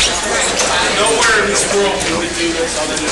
Nowhere in this world can we do this other than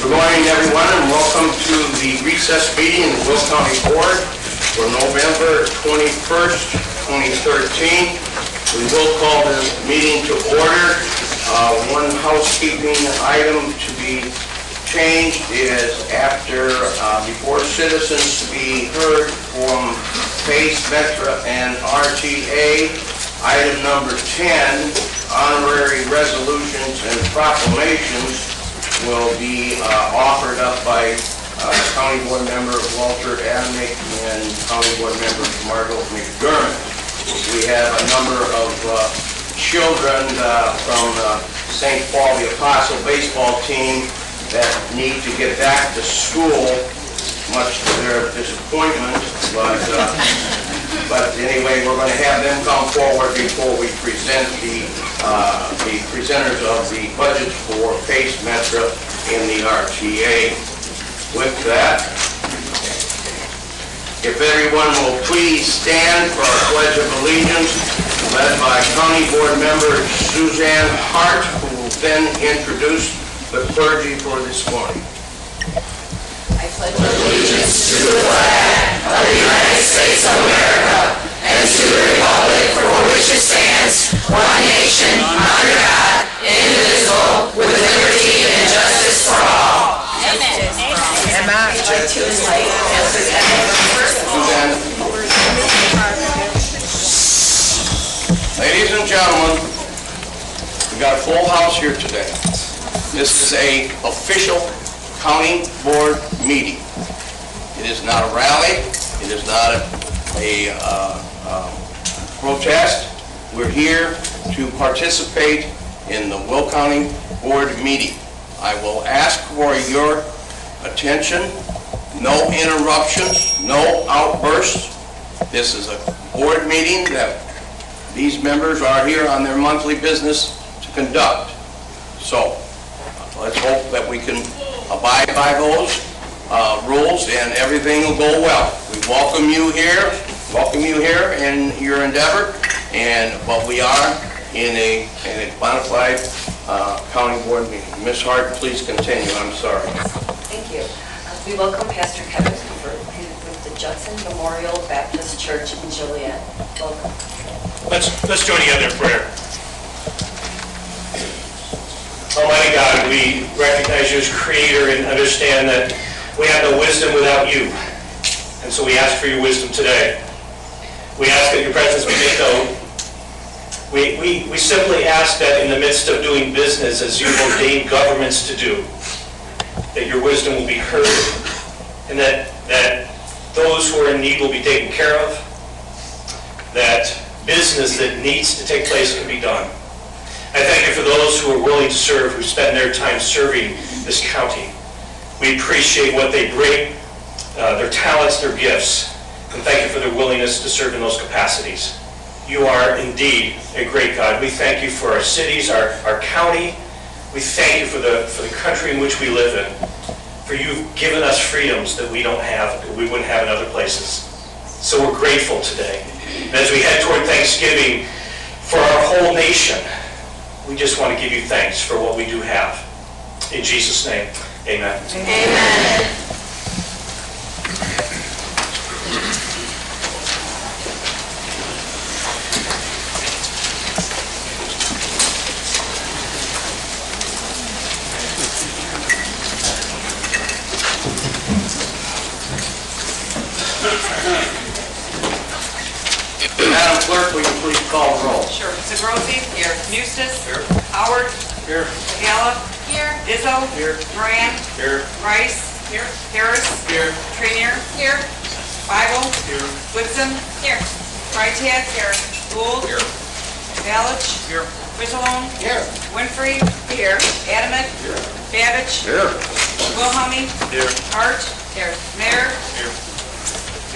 Good morning, everyone, and welcome to the recess meeting in the Will County Board for November 21st, 2013. We will call this meeting to order. One housekeeping item to be changed is before citizens to be heard from PACE, METRA, and RTA, item number 10, honorary resolutions and proclamations, will be offered up by County Board Member Walter Adamick and County Board Member Margot McDermott. We have a number of children from St. Paul the Apostle baseball team that need to get back to school, much to their disappointment, but anyway, we're going to have them come forward before we present the presenters of the budgets for PACE, METRA, and the RTA. With that, if everyone will please stand for our Pledge of Allegiance, led by County Board Member Suzanne Hart, who will then introduce the clergy for this morning. I pledge allegiance to the flag of the United States of America and to the republic for which it stands, one nation, under God, indivisible, with liberty and justice for all. Amen. Amen. Suzanne. Ladies and gentlemen, we got a full house here today. This is an official county board meeting. It is not a rally. It is not a protest. We're here to participate in the Will County Board meeting. I will ask for your attention. No interruptions, no outbursts. This is a board meeting that these members are here on their monthly business to conduct. So let's hope that we can abide by those rules and everything will go well. We welcome you here in your endeavor, but we are in a bona fide county board meeting. Ms. Hart, please continue. I'm sorry. Thank you. We welcome Pastor Kevin Cooper with the Judson Memorial Baptist Church in Joliet. Welcome. Let's join together in prayer. Almighty God, we recognize you as Creator and understand that we have no wisdom without you. And so we ask for your wisdom today. We ask that your presence be made known. We simply ask that in the midst of doing business as you've ordained governments to do, that your wisdom will be heard and that those who are in need will be taken care of, that business that needs to take place can be done. I thank you for those who are willing to serve, who spend their time serving this county. We appreciate what they bring, their talents, their gifts, and thank you for their willingness to serve in those capacities. You are indeed a great God. We thank you for our cities, our county. We thank you for the country in which we live in. For you've given us freedoms that we don't have, that we wouldn't have in other places. So we're grateful today. And as we head toward Thanksgiving for our whole nation, we just want to give you thanks for what we do have. In Jesus' name, amen. Amen. Madam Clerk, will you please call the roll? Sure. Zagrozi? Here. Eustace? Here. Howard? Here. Ayala? Here. Izzo. Here. Moran. Here. Rice. Here. Harris. Here. Trainier. Here. Bible. Here. Whitson. Here. Freitag. Here. Gould. Here. Balich. Here. Frizzalone. Here. Winfrey. Here. Adamick. Here. Babbage. Here. Wilhelmie. Here. Hart. Here. Mayor. Here.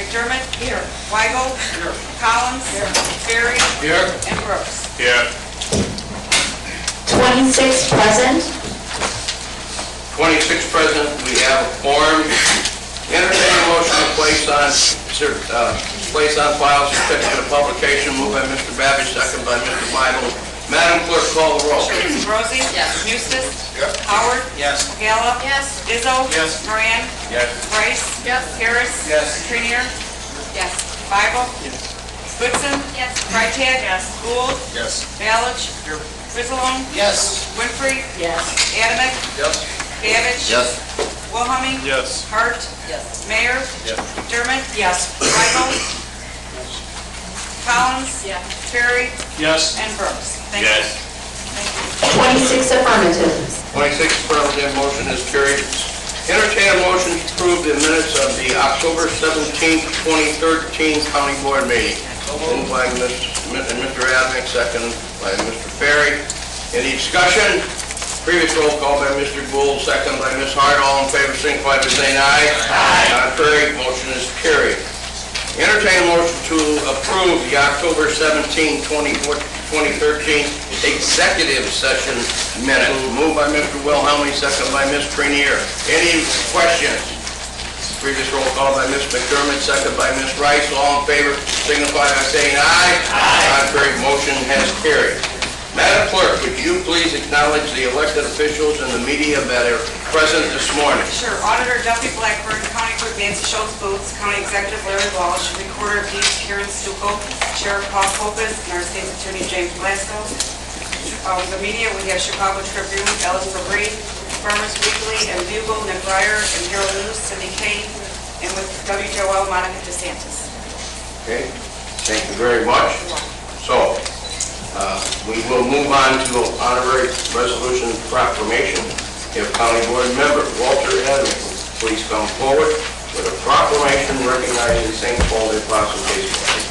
McDermott. Here. Weigel. Here. Collins. Here. Berry. Here. And Brooks. Here. 26 present. 26 present, we have a quorum. Entertain a motion to place on file certificate of publication, moved by Mr. Babbage, second by Mr. Weigel. Madam Clerk, call the roll. Rosie. Yes. Eustace. Yep. Howard. Yes. Gallup. Yes. Izzo. Yes. Moran. Yes. Rice. Yes. Harris. Yes. Trainier. Yes. Bible. Whitson. Yes. Freitag. Yes. Gould. Yes. Balich. Here. Frizzalone. Yes. Winfrey. Yes. Adamick. Yes. Babbage. Yes. Wilhelmie. Yes. Hart. Yes. Mayor. Yes. McDermott. Yes. Weigel. Collins. Yes. Perry. Yes. And Brooks. Thank you. Yes. 26 affirmative. 26 affirmative, motion is carried. Entertain a motion to approve the minutes of the October 17th, 2013 County Board meeting. Moved by Mr. Adamick, second by Mr. Ferry. Any discussion? Previous roll call by Mr. Gould, second by Ms. Hart. All in favor, signify by saying aye. Aye. Contrary, motion is carried. Entertain a motion to approve the October 17, 2013 executive session minutes. Moved by Mr. Wilhelmie, second by Ms. Trainier. Any questions? Previous roll call by Ms. McDermott, second by Ms. Rice. All in favor, signify by saying aye. Aye. Contrary, motion has carried. Madam Clerk, would you please acknowledge the elected officials and the media that are present this morning? Sure. Auditor Duffy Blackburn, County Clerk Nancy Schultz Boots, County Executive Larry Walsh, Recorder of Deeds Karen Stucco, Sheriff Paul Kopis, and our State's Attorney James Blasco. The media, we have Chicago Tribune, Ellis Fabry, Farmers Weekly, and Bugle, Nick Ryer, and Herald News, Cindy Kane, and with WJOL, Monica DeSantis. Okay, thank you very much. So, we will move on to honorary resolution proclamation. If County Board Member Walter Adamick will please come forward with a proclamation recognizing St. Paul de Paso baseball.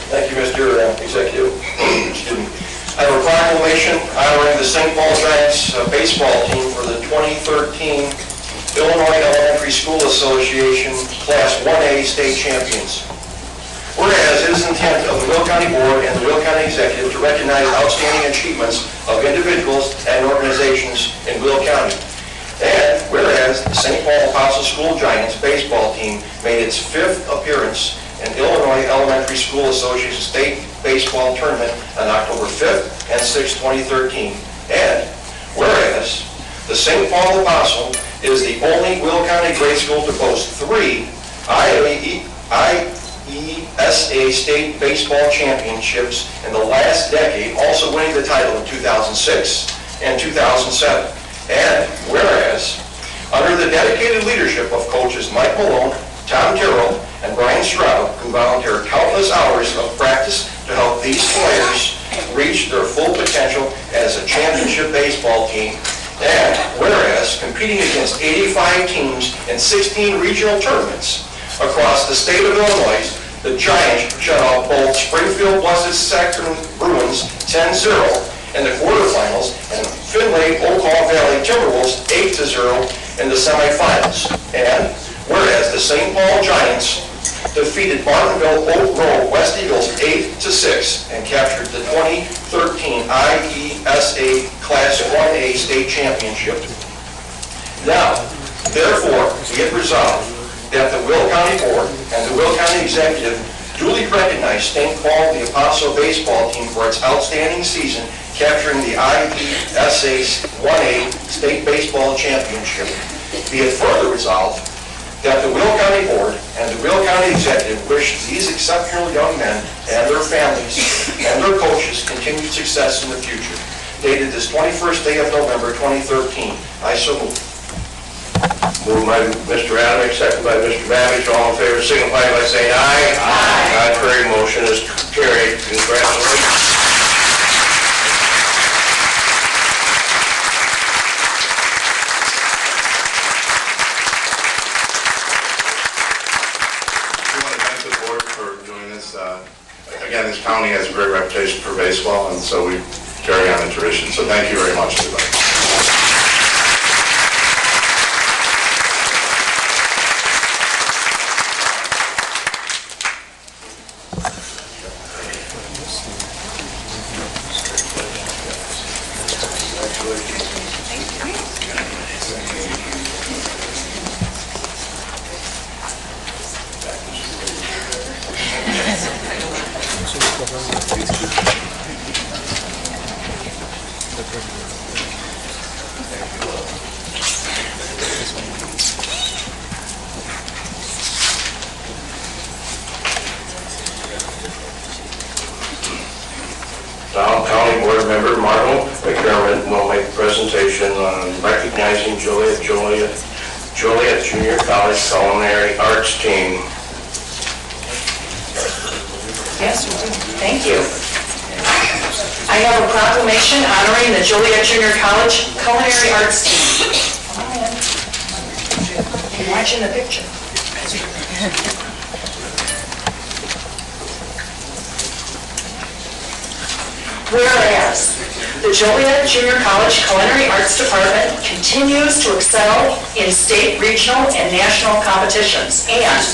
Thank you, Mr. Executive. Excuse me. I have a proclamation honoring the St. Paul Giants baseball team for the 2013 Illinois Elementary School Association Class 1A state champions. Whereas it is the intent of the Will County Board and the Will County Executive to recognize outstanding achievements of individuals and organizations in Will County. And whereas the St. Paul Apostle School Giants baseball team made its 5th appearance in Illinois Elementary School Association State Baseball Tournament on October 5th and 6th, 2013. And whereas the St. Paul Apostle is the only Will County grade school to boast 3 IESA State Baseball Championships in the last decade, also winning the title in 2006 and 2007. And whereas, under the dedicated leadership of coaches Mike Malone, Tom Terrell, and Brian Stroud, who volunteered countless hours of practice to help these players reach their full potential as a championship baseball team, and whereas, competing against 85 teams in 16 regional tournaments across the state of Illinois, the Giants shut out both Springfield Blessed Sacrament Bruins 10-0 in the quarterfinals and Findlay-Oklahoma Valley Timberwolves 8-0 in the semifinals. And whereas the St. Paul Giants defeated Martinville Oak Grove West Eagles 8-6 and captured the 2013 IESA Class 1A state championship. Now, therefore, be it resolved that the Will County Board and the Will County Executive duly recognize St. Paul the Apostle baseball team for its outstanding season, capturing the IESA 1A State Baseball Championship. Be it further resolved that the Will County Board and the Will County Executive wish these exceptional young men and their families and their coaches continued success in the future. Dated this 21st day of November 2013. I so move. Moved by Mr. Adamick, second by Mr. Babbage. All in favor signify by saying aye. Aye. Contrary, motion is carried. Congratulations. We want to thank the board for doing this. Again, this county has a great reputation for baseball, and so we carry on the tradition. So thank you very much, everybody. Now, County Board Member Martin McDermott will make a presentation on recognizing Joliet Junior College Culinary Arts Team. Yes, thank you. I have a proclamation honoring the Joliet Junior College Culinary Arts Team. You're watching the picture. Whereas the Joliet Junior College Culinary Arts Department continues to excel in state, regional, and national competitions. And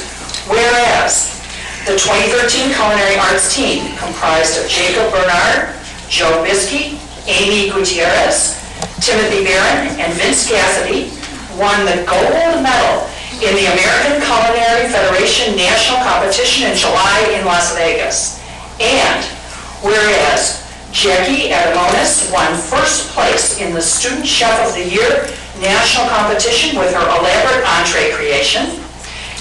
whereas the 2013 Culinary Arts team, comprised of Jacob Bernard, Joe Biskey, Amy Gutierrez, Timothy Barron, and Vince Cassidy, won the gold medal in the American Culinary Federation National Competition in July in Las Vegas. And whereas Jackie Adamonis won first place in the Student Chef of the Year National Competition with her elaborate entree creation.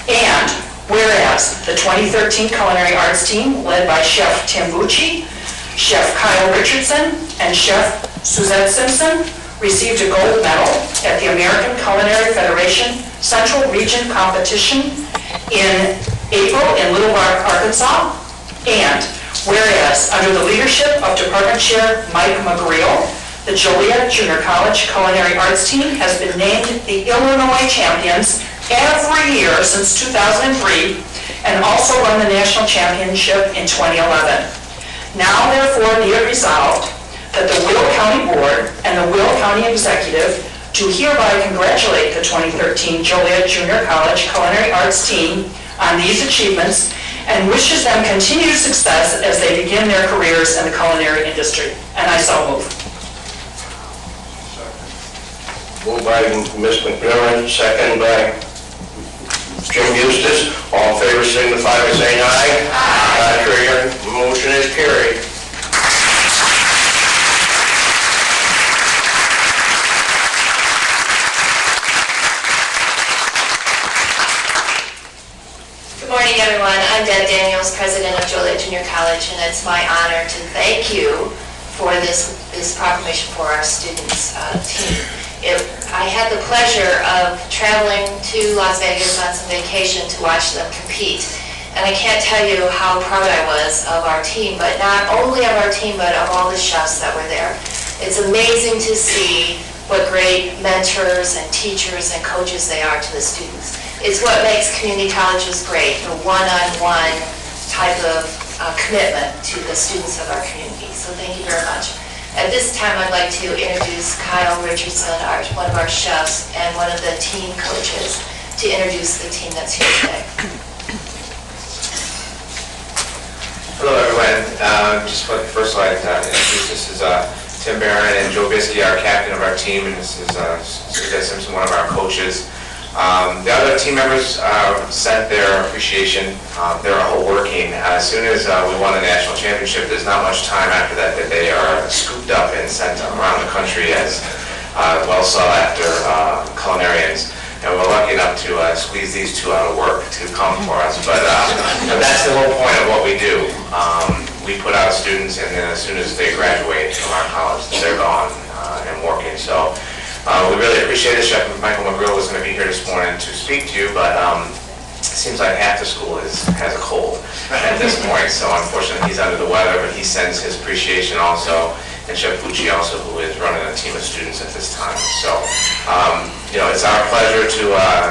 And whereas the 2013 Culinary Arts team, led by Chef Tim Bucci, Chef Kyle Richardson, and Chef Suzette Simpson, received a gold medal at the American Culinary Federation Central Region Competition in April in Little Rock, Arkansas. And whereas, under the leadership of Department Chair Mike McGreal, the Joliet Junior College Culinary Arts Team has been named the Illinois champions every year since 2003 and also won the national championship in 2011. Now, therefore, be it resolved that the Will County Board and the Will County Executive do hereby congratulate the 2013 Joliet Junior College Culinary Arts Team on these achievements and wishes them continued success as they begin their careers in the culinary industry. And I so move. Moved by Ms. McMillan, second by Jim Eustace. All in favor signify by saying aye. Aye. Contrary, motion is carried. Good morning, everyone. I'm Deb Daniels, president of Joliet Junior College, and it's my honor to thank you for this proclamation for our students' team. I had the pleasure of traveling to Las Vegas on some vacation to watch them compete, and I can't tell you how proud I was of our team, but not only of our team, but of all the chefs that were there. It's amazing to see what great mentors and teachers and coaches they are to the students. It's what makes community colleges great, the one-on-one type of commitment to the students of our community. So thank you very much. At this time, I'd like to introduce Kyle Richardson, one of our chefs and one of the team coaches, to introduce the team that's here today. Hello, everyone. Just first, I'd like to introduce, this is Tim Barron and Joe Biskey, our captain of our team, and this is Suzette Simpson, one of our coaches. The other team members sent their appreciation. They're all working. As soon as we won the national championship, there's not much time after that that they are scooped up and sent around the country as well sought after culinarians. And we're lucky enough to squeeze these two out of work to come for us. But that's the whole point of what we do. We put out students, and then as soon as they graduate from our college, they're gone and working. So we really appreciate it. Chef Michael McGrill was going to be here this morning to speak to you, but it seems like half the school has a cold at this point. So unfortunately, he's under the weather, but he sends his appreciation also. And Chef Bucci also, who is running a team of students at this time. So, it's our pleasure to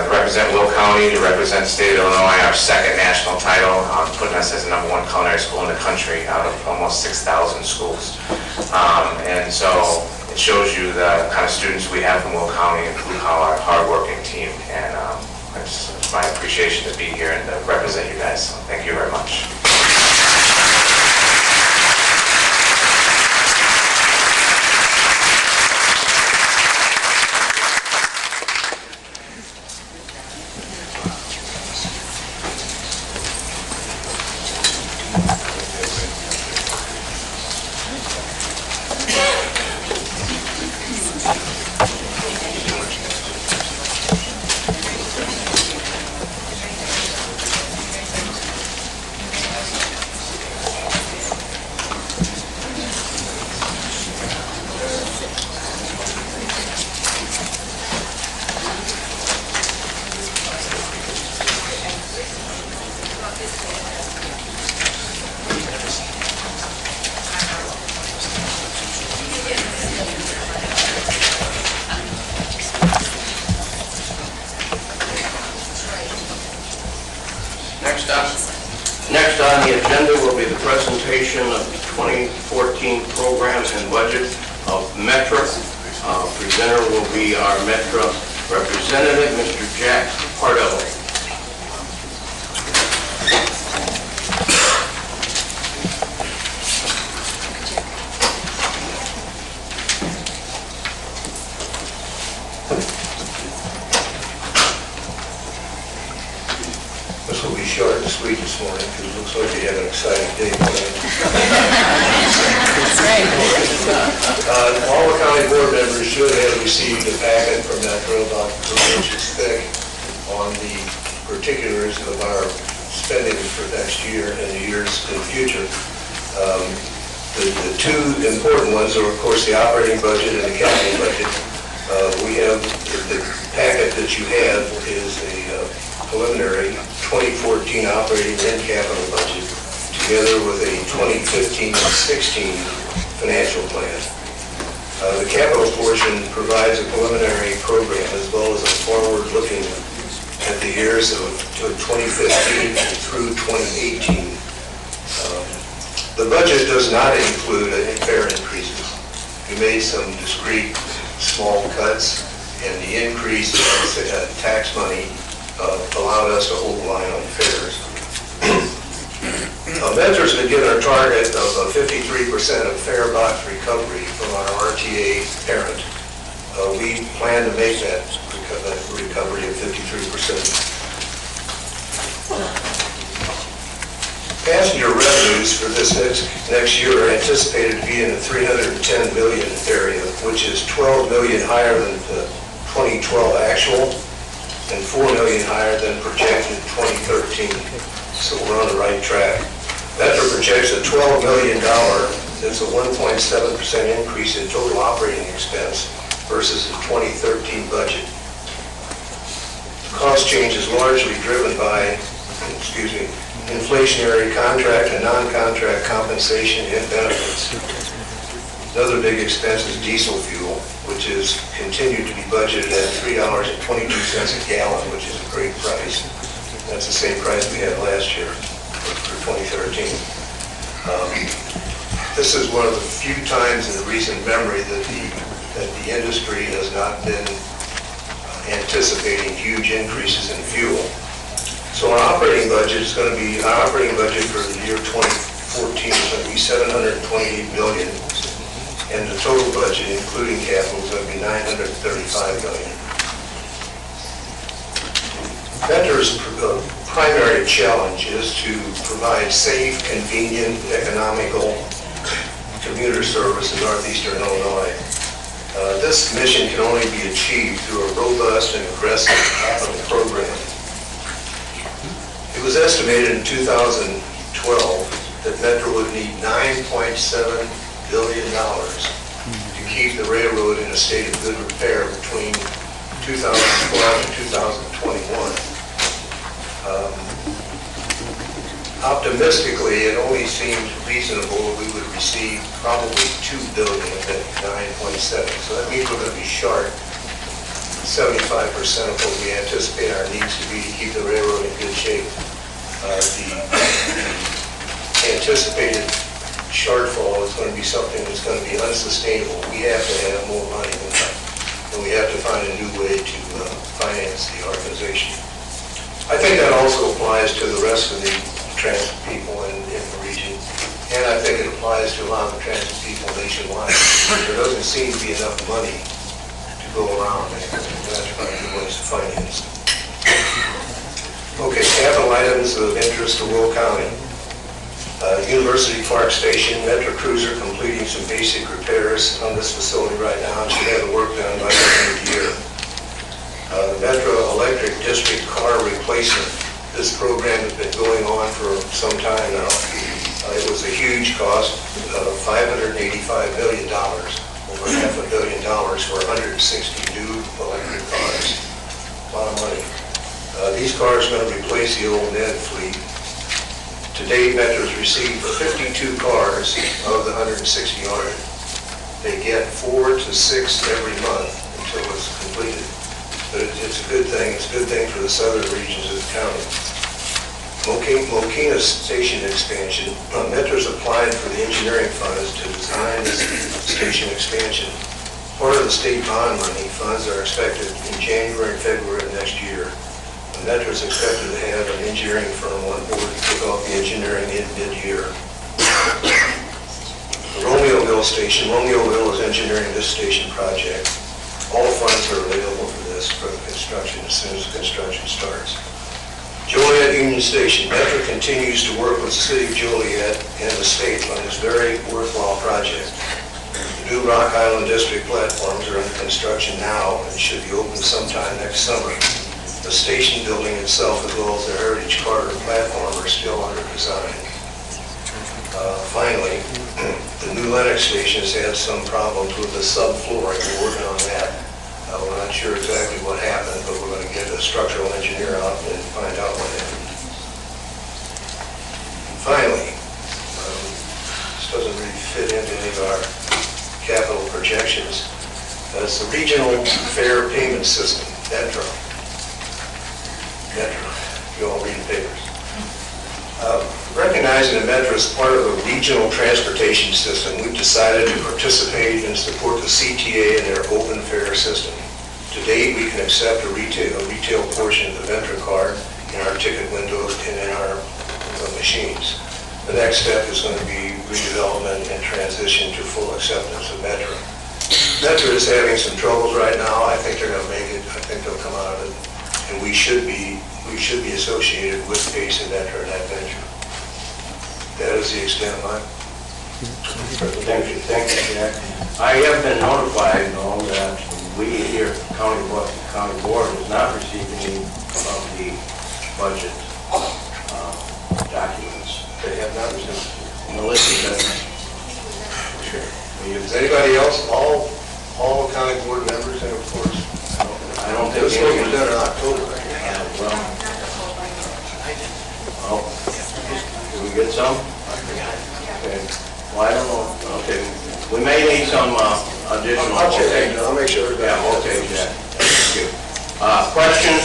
represent Will County, to represent the state of Illinois, our second national title, putting us as the #1 culinary school in the country out of almost 6,000 schools. And so it shows you the kind of students we have from Will County and blue-collar, hard-working team. And it's my appreciation to be here and to represent you guys. So thank you very much. Next on the agenda will be the presentation of the 2014 program and budget of Metra. Presenter will be our Metra representative, Mr. Jack Partlou. This will be short and sweet this morning because it looks like you have an exciting day planned. All the county board members should have received a packet from Metro about 3 inches thick on the particulars of our spending for next year and the years in the future. The two important ones are, of course, the operating budget and the capital budget. We have the packet that you have is a preliminary 2014 operating and capital budget together with a 2015-16 financial plan. The capital portion provides a preliminary program as well as a forward-looking at the years of 2015 through 2018. The budget does not include any fare increases. We made some discrete small cuts, and the increase in tax money allowed us to hold the line on fares. Metra's been given a target of 53% of fare box recovery from our RTA parent. We plan to make that recovery of 53%. Passenger revenues for this next year are anticipated to be in the $310 million area, which is $12 million higher than the 2012 actual and $4 million higher than projected 2013. So we're on the right track. Metro projects a $12 million, that's a 1.7% increase in total operating expense versus the 2013 budget. The cost change is largely driven by, inflationary contract and non-contract compensation and benefits. Another big expense is diesel fuel, which is continued to be budgeted at $3.22 a gallon, which is a great price. That's the same price we had last year for 2013. This is one of the few times in the recent memory that the industry has not been anticipating huge increases in fuel. So our operating budget for the year 2014 is going to be $728 million, and the total budget, including capital, is going to be $935 million. Metro's primary challenge is to provide safe, convenient, economical commuter service in northeastern Illinois. This mission can only be achieved through a robust and aggressive capital program. It was estimated in 2012 that Metro would need $9.7 billion to keep the railroad in a state of good repair between 2012 and 2021. Optimistically, it only seems reasonable that we would receive probably $2 billion of that 9.7. So that means we're going to be short 75% of what we anticipate our needs to be to keep the railroad in good shape. The anticipated shortfall is going to be something that's going to be unsustainable. We have to have more money than that, and we have to find a new way to finance the organization. I think that also applies to the rest of the transit people in the region, and I think it applies to a lot of the transit people nationwide. There doesn't seem to be enough money to go around, and we have to find new ways to finance. Okay, capital items of interest to Will County. University Park Station, Metro Cruiser completing some basic repairs on this facility right now, and should have the work done by the end of the year. The Metro Electric District car replacement. This program has been going on for some time now. It was a huge cost of $585 million, over $500 million for 160 new electric cars. A lot of money. These cars are going to replace the old NED fleet. To date, Metro's received 52 cars of the 160 ordered. They get 4 to 6 every month until it's completed. But it's a good thing. It's a good thing for the southern regions of the county. Mokina Station expansion. Metro's applied for the engineering funds to design this station expansion. Part of the state bond money funds are expected in January and February of next year. Metro is expected to have an engineering firm on board to kick off the engineering in mid-year. The Romeoville Station. Romeoville is engineering this station project. All funds are available for this for the construction as soon as the construction starts. Joliet Union Station. Metro continues to work with the City of Joliet and the state on this very worthwhile project. The new Rock Island District platforms are under construction now and should be open sometime next summer. The station building itself, as well as the Heritage Carter platform, are still under design. Finally, the new Lennox station has had some problems with the subflooring. We're working on that. We're not sure exactly what happened, but we're going to get a structural engineer out and find out what happened. Finally, this doesn't really fit into any of our capital projections. That's the Regional Fare Payment System, Metro. You all read the papers. Recognizing that Metro is part of a regional transportation system, we've decided to participate and support the CTA in their open fare system. To date, we can accept a retail portion of the Metro card in our ticket windows and in our machines. The next step is going to be redevelopment and transition to full acceptance of Metro. Metro is having some troubles right now. I think they're going to make it. I think they'll come out of it. And we should be associated with Pace and Metro in that venture. That is the extent of my presentation. Thank you, Jack. I have been notified, though, that we here, County Board, has not received any of the budget documents. They have not received. Melissa, Sure. Is anybody else? All county board members, and of course, I don't think this one was done in October. Did we get some? Okay. Well, I don't know. Okay. We may need some additional. I'll make sure. Yeah, okay, Jack. Thank you. Questions,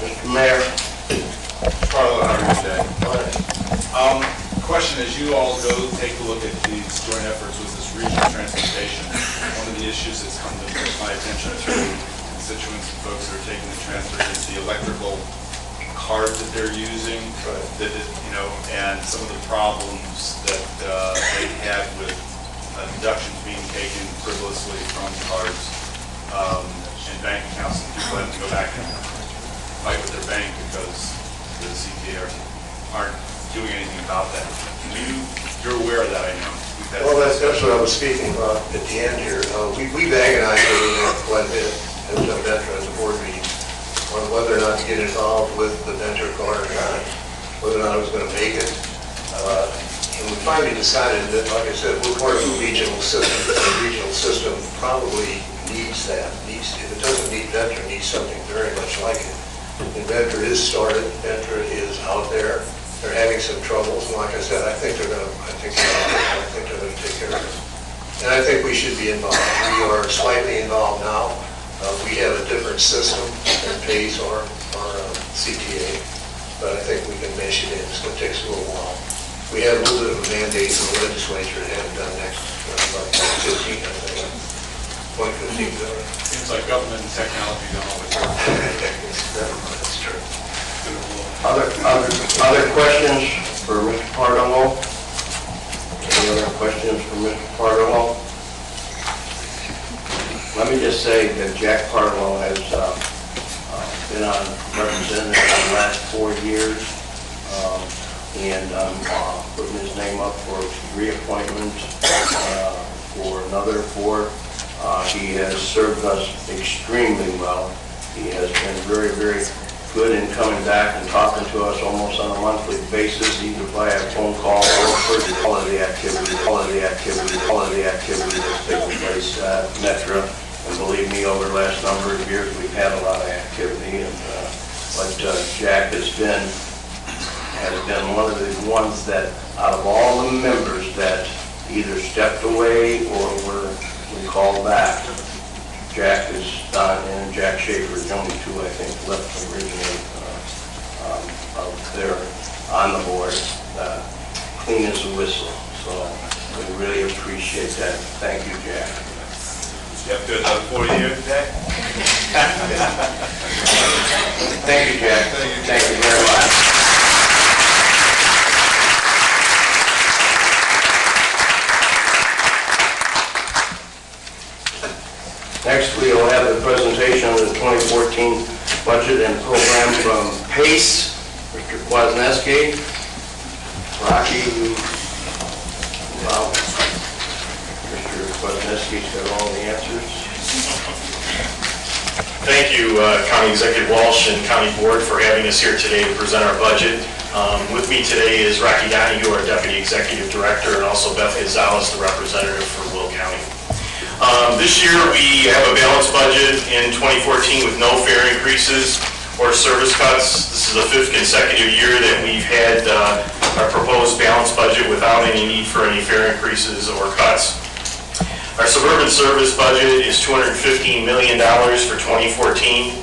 Mr. Mayor? Partlou, how are you today? Question is, you all go take a look at these joint efforts with this regional transportation. One of the issues that's come to my attention through constituents and folks that are taking the transfer is the electrical card that they're using, that and some of the problems that they had with deductions being taken frivolously from cards and bank accounts, and people having to go back and fight with their bank because aren't doing anything about that. You're aware of that, I know. Well, that's what I was speaking about at the end here. We've agonized over that quite a bit as a veteran, as a board meeting, on whether or not to get involved with the venture corner guy, whether or not I was going to make it. And we finally decided that, like I said, we're part of a regional system. The regional system probably needs that. If it doesn't need Venture, it needs something very much like it. And Venture is started. Venture is out there. They're having some troubles, and like I said, I think they're going to take care of it. And I think we should be involved. We are slightly involved now. We have a different system that pays our CTA, but I think we can mesh it in. It's going to take us a little while. We have a little bit of a mandate from the legislature to have it done next, about 2015, I think. 2015. Seems like government and technology don't always work. That's true. Other questions for Mr. Partlou? Any other questions for Mr. Partlou? Let me just say that Jack Partlou has been on representative for the last 4 years, and I'm putting his name up for reappointment for another 4. He has served us extremely well. He has been very, very good in coming back and talking to us almost on a monthly basis, either via phone call or for all of the activity that's taking place at Metro. And believe me, over the last number of years, we've had a lot of activity. And but Jack has been one of the ones that, out of all the members that either stepped away or were called back, Jack is done, and Jack Schaefer is the only 2, I think, left originally out there on the board, clean as a whistle. So we really appreciate that. Thank you, Jack. You have to do another 4 years, Jack? Thank you, Jack. Thank you very much. Next, we will have the presentation of the 2014 budget and program from PACE, Mr. Kwasniewski. Rocky, well, Mr. Kwasniewski's got all the answers. Thank you, County Executive Walsh and County Board, for having us here today to present our budget. With me today is Rocky Donahue, our Deputy Executive Director, and also Beth Gonzalez, the representative for Will County. This year, we have a balanced budget in 2014 with no fare increases or service cuts. This is the 5th consecutive year that we've had our proposed balanced budget without any need for any fare increases or cuts. Our suburban service budget is $215 million for 2014.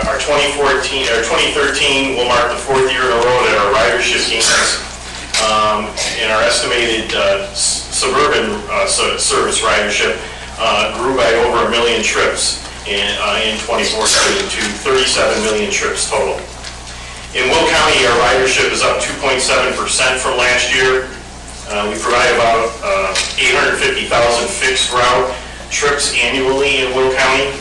Our 2013 will mark the 4th year in a row that our ridership gains and our estimated suburban service ridership grew by over 1 million trips in 2014 to 37 million trips total. In Will County, our ridership is up 2.7% from last year. We provide about 850,000 fixed route trips annually in Will County.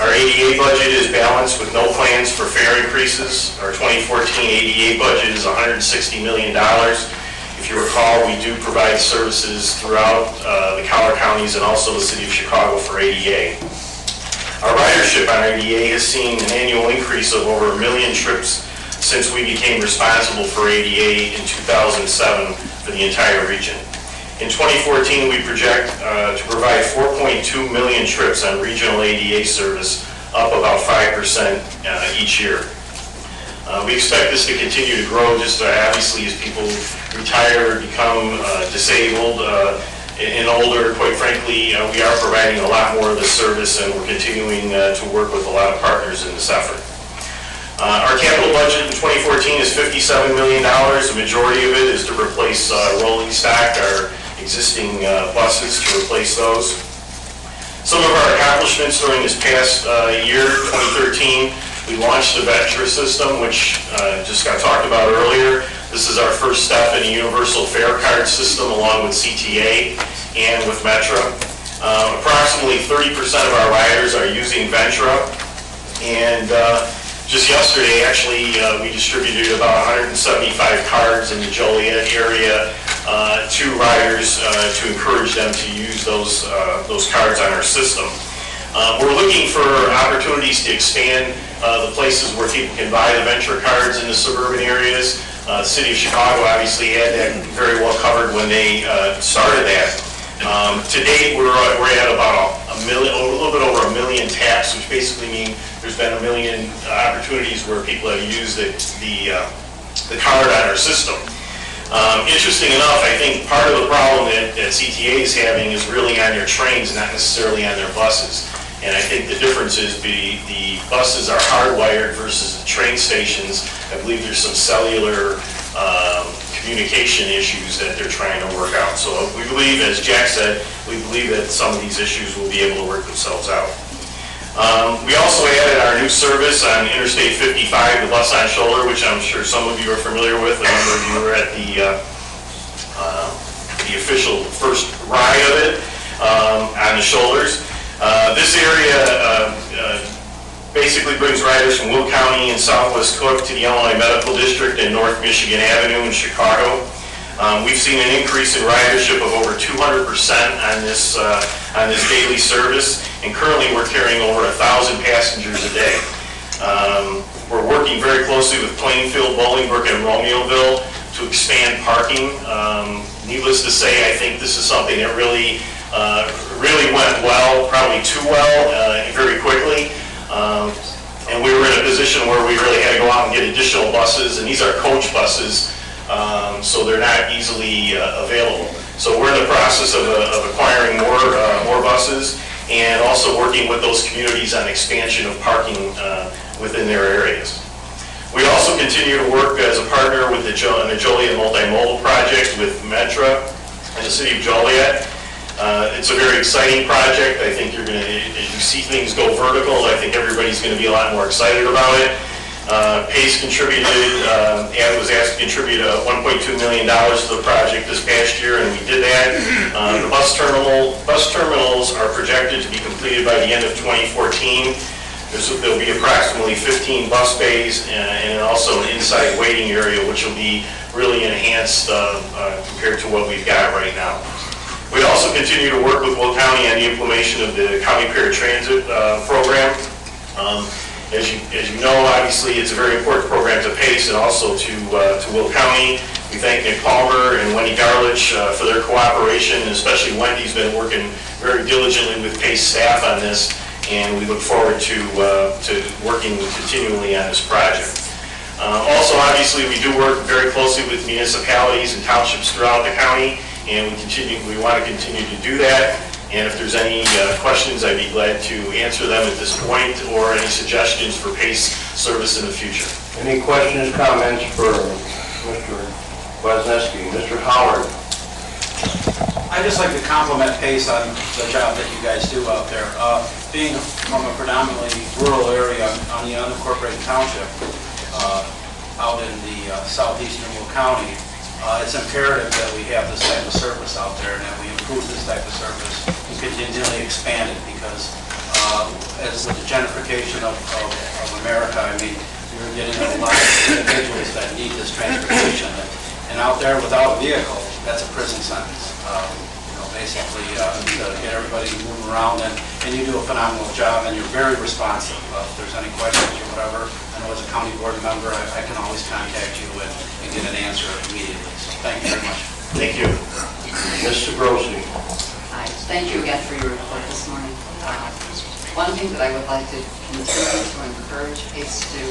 Our ADA budget is balanced with no plans for fare increases. Our 2014 ADA budget is $160 million. If you recall, we do provide services throughout the Collar counties and also the city of Chicago for ADA. Our ridership on ADA has seen an annual increase of over 1 million trips since we became responsible for ADA in 2007 for the entire region. In 2014, we project to provide 4.2 million trips on regional ADA service, up about 5% each year. We expect this to continue to grow just obviously as people retire, become disabled, and older. Quite frankly, we are providing a lot more of the service, and we're continuing to work with a lot of partners in this effort. Our capital budget in 2014 is $57 million. The majority of it is to replace rolling stock, our existing buses, to replace those. Some of our accomplishments during this past year, 2013, we launched the Venture system, which just got talked about earlier. This is our first step in a universal fare card system along with CTA and with Metro. Approximately 30% of our riders are using Venture, and Just yesterday, actually, we distributed about 175 cards in the Joliet area to riders to encourage them to use those cards on our system. We're looking for opportunities to expand the places where people can buy the Venture cards in the suburban areas. The city of Chicago obviously had that very well covered when they started that. To date, we're at about a little bit over 1 million taps, which basically means there's been 1 million opportunities where people have used the card on our system. Interesting enough, I think part of the problem that CTA is having is really on their trains, not necessarily on their buses. And I think the difference is the buses are hardwired versus the train stations. I believe there's some cellular communication issues that they're trying to work out. So we believe, as Jack said, we believe that some of these issues will be able to work themselves out. We also added our new service on Interstate 55, the bus on shoulder, which I'm sure some of you are familiar with. A number of you were at the official first ride of it on the shoulders. This area basically brings riders from Will County and Southwest Cook to the Illinois Medical District and North Michigan Avenue in Chicago. We've seen an increase in ridership of over 200% on this daily service, and currently we're carrying over 1,000 passengers a day. We're working very closely with Plainfield, Bolingbrook, and Romeoville to expand parking. Needless to say, I think this is something that really went well, probably too well, very quickly. And we were in a position where we really had to go out and get additional buses, and these are coach buses, so they're not easily available. So we're in the process of acquiring more buses and also working with those communities on expansion of parking within their areas. We also continue to work as a partner with the Joliet Multimodal Project with Metra and the City of Joliet. It's a very exciting project. I think you're going to, as you see things go vertical, I think everybody's going to be a lot more excited about it. PACE contributed, was asked to contribute $1.2 million to the project this past year, and we did that. The bus terminals are projected to be completed by the end of 2014. There'll be approximately 15 bus bays and also an inside waiting area, which will be really enhanced compared to what we've got right now. We also continue to work with Will County on the implementation of the County Paratransit program. As you know, obviously, it's a very important program to PACE and also to Will County. We thank Nick Palmer and Wendy Garlich for their cooperation, and especially Wendy's been working very diligently with PACE staff on this, and we look forward to working continually on this project. Also, obviously, we do work very closely with municipalities and townships throughout the county, and we want to continue to do that. And if there's any questions, I'd be glad to answer them at this point, or any suggestions for PACE service in the future. Any questions, comments for Mr. Wozneski? Mr. Howard? I'd just like to compliment PACE on the job that you guys do out there. Being from a predominantly rural area on the unincorporated township out in the southeastern Will County, it's imperative that we have this type of service out there and that we improve this type of service and continually expand it, because as with the gentrification of America, I mean, we're getting a lot of individuals that need this transportation. And out there without a vehicle, that's a prison sentence. Basically, to get everybody to move around, and you do a phenomenal job, and you're very responsive. If there's any questions or whatever, I know as a county board member, I can always contact you and get an answer immediately. So thank you very much. Thank you. Mr. Grossi? Hi, thank you again for your report this morning. One thing that I would like to continue to encourage PACE to do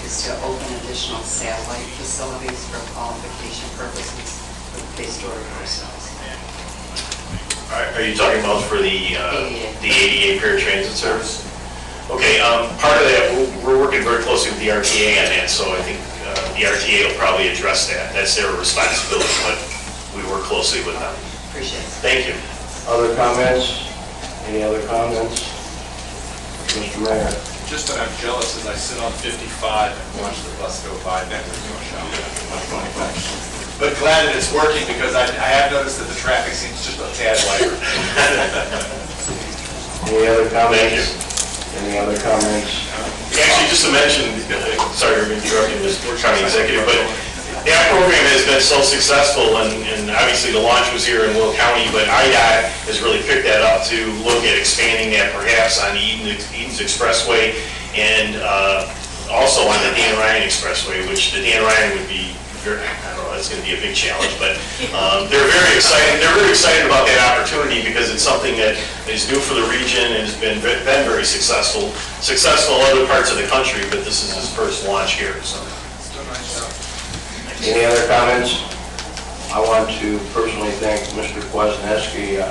is to open additional satellite facilities for qualification purposes for the PACE door ourselves. Are you talking about for the ADA paratransit service? Okay, part of that, we're working very closely with the RTA on that, so I think the RTA will probably address that. That's their responsibility, but we work closely with them. Appreciate it. Thank you. Other comments? Any other comments? Mr. Mayor? Just that I'm jealous as I sit on 55 and watch the bus go by next to New York. But glad that it's working, because I have noticed that the traffic seems just a tad lighter. Any other comments? Any other comments? Actually, just to mention, sorry to interrupt you, Mr. County Executive, but that program has been so successful, and obviously the launch was here in Will County, but IDOT has really picked that up to look at expanding that perhaps on the Eden's Expressway and also on the Dan Ryan Expressway, which the Dan Ryan would be very, I don't know, it's going to be a big challenge, but they're very excited. They're very excited about that opportunity because it's something that is new for the region and has been very successful in other parts of the country, but this is his first launch here. So. Any other comments? I want to personally thank Mr. Kwasniewski.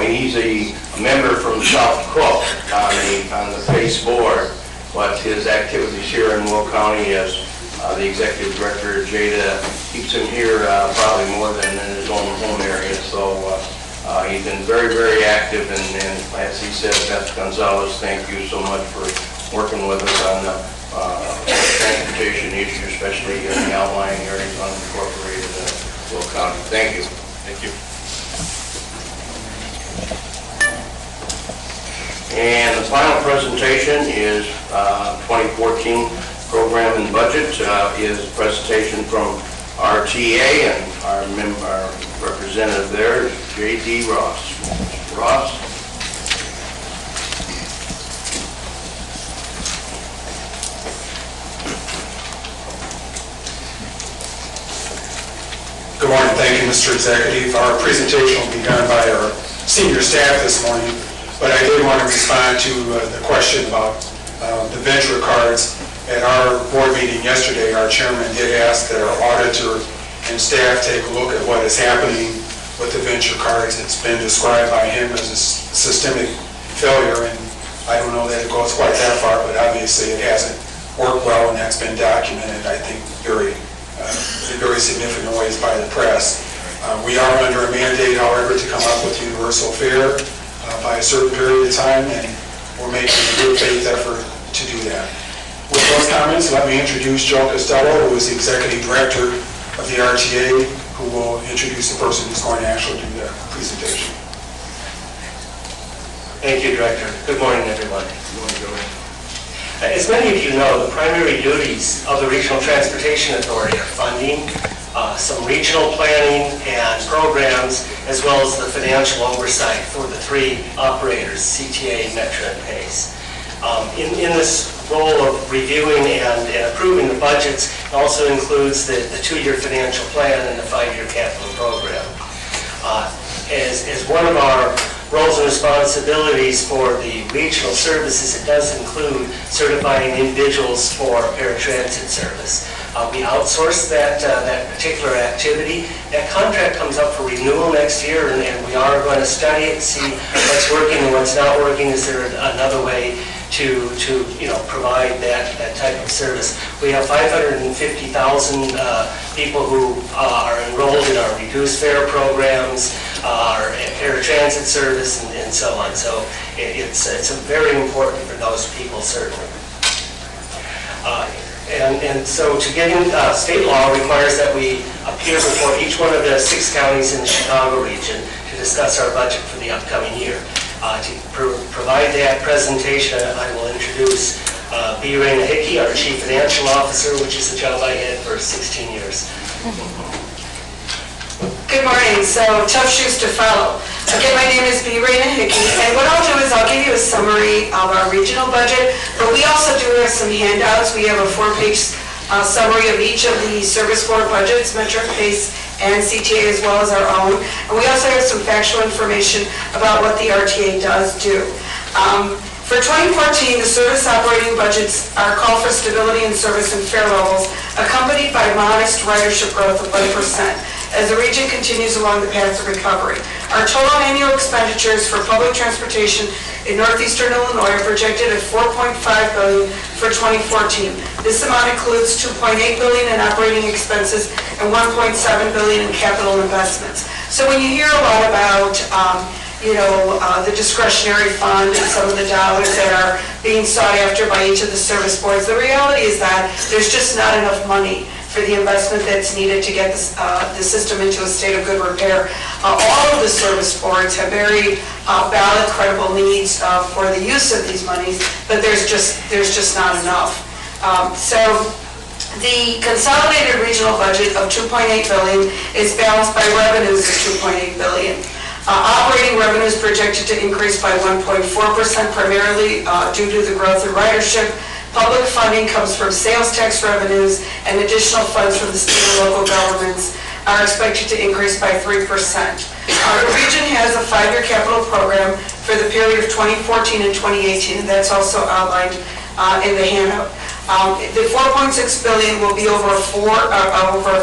He's a member from South Cook on the PACE board, but his activities here in Will County as the executive director, Jada, keeps him here probably more than in his own home area. So he's been very active, and as he said, Beth Gonzalez, thank you so much for working with us on the transportation issue, especially in the outlying areas unincorporated Will County. Thank you. Thank you. And the final presentation is 2014 program and budget is a presentation from RTA, and our representative there is J.D. Ross. Ross? Good morning. Thank you, Mr. Executive. Our presentation will be done by our senior staff this morning, but I did want to respond to the question about the venture cards. At our board meeting yesterday, our chairman did ask that our auditor and staff take a look at what is happening with the venture cards. It's been described by him as a systemic failure, and I don't know that it goes quite that far, but obviously it hasn't worked well, and that's been documented, I think, in very significant ways by the press. We are under a mandate, however, to come up with universal fare by a certain period of time, and we're making a good faith effort to do that. With those comments, let me introduce Joe Costello, who is the Executive Director of the RTA, who will introduce the person who's going to actually do the presentation. Thank you, Director. Good morning, everyone. Good morning, Joe. As many of you know, the primary duties of the Regional Transportation Authority are funding, some regional planning and programs, as well as the financial oversight for the three operators, CTA, Metra, and PACE. In this role of reviewing and approving the budgets, it also includes the two-year financial plan and the five-year capital program. As one of our roles and responsibilities for the regional services, it does include certifying individuals for paratransit service. We outsource that particular activity. That contract comes up for renewal next year, and we are going to study it, see what's working and what's not working. Is there another way to provide that type of service? We have 550,000 people who are enrolled in our reduced fare programs, our paratransit service, and so on. So it's very important for those people, certainly. And so to get in, state law requires that we appear before each one of the 6 counties in the Chicago region to discuss our budget for the upcoming year. To provide that presentation, I will introduce B. Raina Hickey, our Chief Financial Officer, which is a job I had for 16 years. Good morning. So, tough shoes to follow. Again, my name is B. Raina Hickey, and what I'll do is I'll give you a summary of our regional budget, but we also do have some handouts. We have a 4-page summary of each of the service board budgets, Metro, PACE, and CTA, as well as our own. And we also have some factual information about what the RTA does do. For 2014, the service operating budgets are called for stability in service and fare levels, accompanied by modest ridership growth of 1%, as the region continues along the path of recovery. Our total annual expenditures for public transportation in northeastern Illinois are projected at $4.5 billion for 2014. This amount includes $2.8 billion in operating expenses and $1.7 billion in capital investments. So when you hear a lot about the discretionary fund and some of the dollars that are being sought after by each of the service boards, the reality is that there's just not enough money for the investment that's needed to get the system into a state of good repair. All of the service boards have very valid, credible needs for the use of these monies, but there's just not enough. So the consolidated regional budget of $2.8 billion is balanced by revenues of $2.8 billion. Operating revenues projected to increase by 1.4%, primarily due to the growth in ridership. Public funding comes from sales tax revenues, and additional funds from the state and local governments are expected to increase by 3%. The region has a 5-year capital program for the period of 2014 and 2018, and that's also outlined in the handout. The $4.6 billion will be over a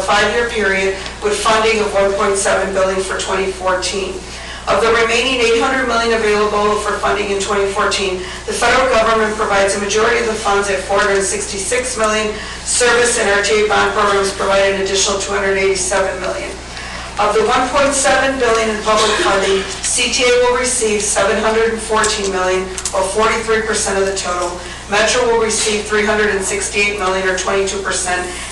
5-year period with funding of $1.7 billion for 2014. Of the remaining $800 million available for funding in 2014, the federal government provides a majority of the funds at $466 million. Service and RTA bond programs provide an additional $287 million. Of the $1.7 billion in public funding, CTA will receive $714 million, or 43% of the total. Metro will receive $368 million, or 22%,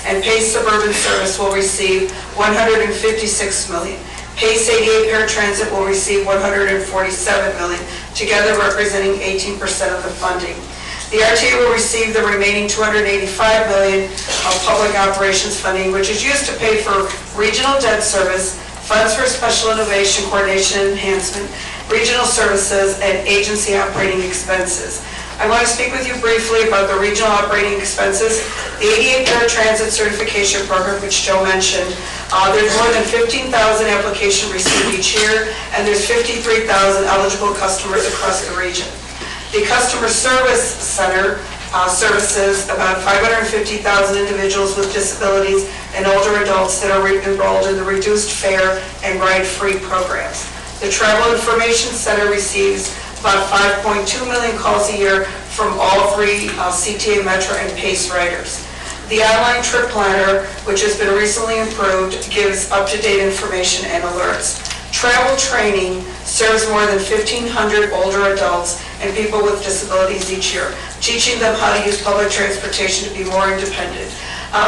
and PACE Suburban Service will receive $156 million. PACE 88 Paratransit will receive $147 million, together representing 18% of the funding. The RTA will receive the remaining $285 million of public operations funding, which is used to pay for regional debt service, funds for special innovation, coordination, and enhancement, regional services, and agency operating expenses. I want to speak with you briefly about the regional operating expenses. The 88 Paratransit Certification Program, which Joe mentioned, there's more than 15,000 applications received each year, and there's 53,000 eligible customers across the region. The Customer Service Center services about 550,000 individuals with disabilities and older adults that are enrolled in the reduced fare and ride-free programs. The Travel Information Center receives about 5.2 million calls a year from all 3 CTA, Metro, and PACE riders. The online trip planner, which has been recently improved, gives up-to-date information and alerts. Travel training serves more than 1,500 older adults and people with disabilities each year, teaching them how to use public transportation to be more independent.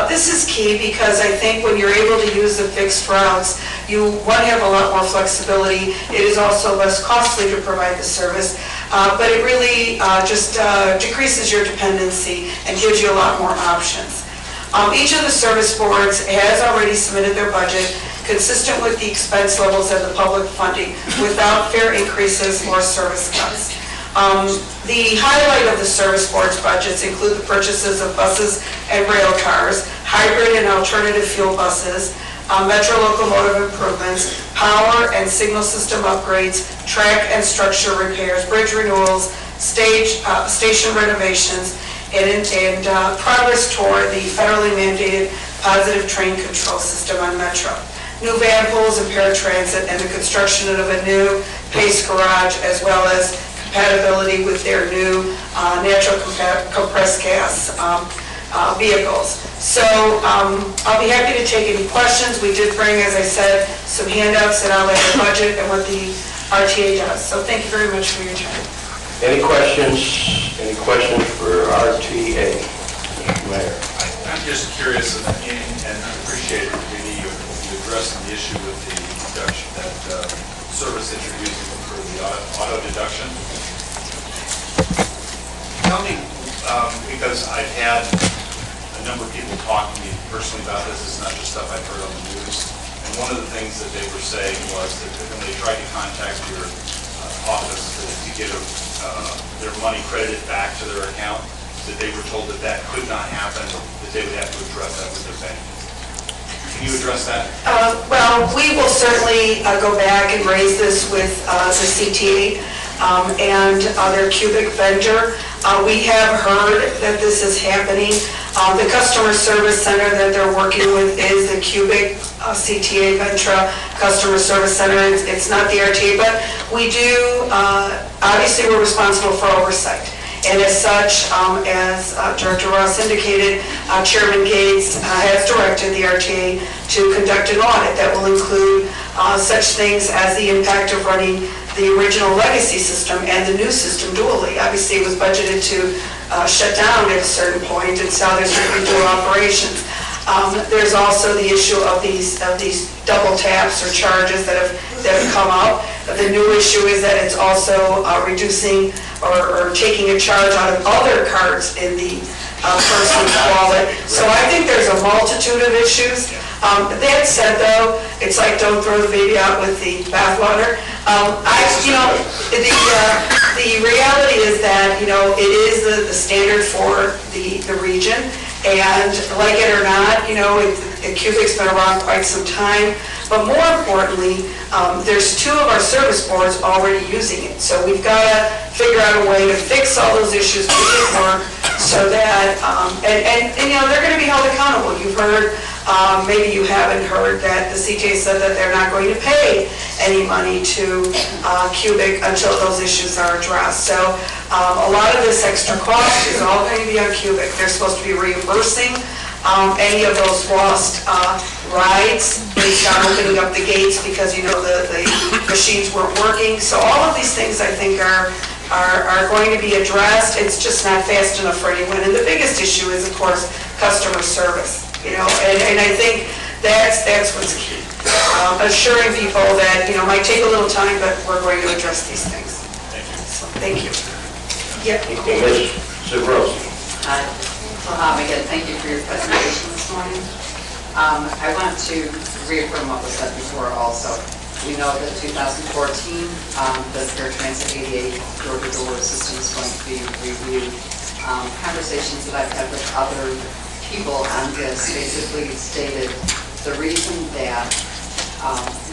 This is key because I think when you're able to use the fixed routes, you have a lot more flexibility. It is also less costly to provide the service, but it really just decreases your dependency and gives you a lot more options. Each of the service boards has already submitted their budget consistent with the expense levels of the public funding without fare increases or service cuts. The highlight of the service board's budgets include the purchases of buses and rail cars, hybrid and alternative fuel buses, Metro locomotive improvements, power and signal system upgrades, track and structure repairs, bridge renewals, station renovations, and progress toward the federally mandated positive train control system on Metro. New van pools and paratransit, and the construction of a new PACE garage, as well as compatibility with their new natural compressed gas vehicles. So I'll be happy to take any questions. We did bring, as I said, some handouts that outline the budget and what the RTA does. So thank you very much for your time. Any questions? Any questions for RTA? Mayor. I'm just curious, and I appreciate it, you addressing the issue with the deduction, that service that you're using for the auto deduction. Tell me, because I've had a number of people talk to me personally about this. It's not just stuff I've heard on the news. And one of the things that they were saying was that when they tried to contact your office to get their money credited back to their account, that they were told that that could not happen, that they would have to address that with their bank. Can you address that? Well, we will certainly go back and raise this with the CTA and their cubic vendor. We have heard that this is happening. The customer service center that they're working with is the cubic CTA Ventra Customer Service Center. It's not the RTA, but we do, obviously we're responsible for oversight. And as such, as Director Ross indicated, Chairman Gates has directed the RTA to conduct an audit that will include such things as the impact of running the original legacy system and the new system dually. Obviously, it was budgeted to shut down at a certain point, and so there's going to be dual operations. There's also the issue of these double taps or charges that have come up. The new issue is that it's also reducing or taking a charge out of other cards in the person's wallet. So I think there's a multitude of issues. That said, though, it's like don't throw the baby out with the bathwater. The reality is that, it is the standard for the region, and like it or not, Cubic's been around quite some time, but more importantly, there's 2 of our service boards already using it, so we've got to figure out a way to fix all those issues, make it work, so that, they're going to be held accountable. You've heard, maybe you haven't heard that the CTA said that they're not going to pay any money to Cubic until those issues are addressed. So a lot of this extra cost is all going to be on Cubic. They're supposed to be reimbursing any of those lost rides based on opening up the gates because, the machines weren't working. So all of these things, I think, are going to be addressed. It's just not fast enough for anyone. And the biggest issue is, of course, customer service. And I think that's what's key. Assuring people that, might take a little time, but we're going to address these things. So, thank you. Yeah. Ms. Zabrowski. Hi. Again, thank you for your presentation this morning. I want to reaffirm what was said before also. We know that 2014, the paratransit 88 door-to-door system is going to be reviewed. Conversations that I've had with other people on this basically stated the reason that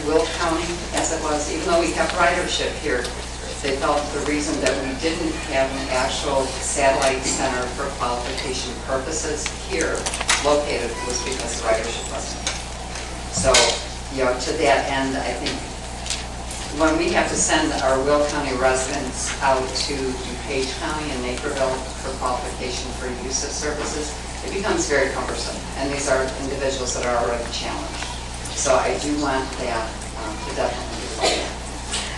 Will County, as it was, even though we have ridership here, they felt the reason that we didn't have an actual satellite center for qualification purposes here located was because the ridership wasn't. So, to that end, I think when we have to send our Will County residents out to DuPage County and Naperville for qualification for use of services, it becomes very cumbersome, and these are individuals that are already challenged. So I do want that to definitely be looked at.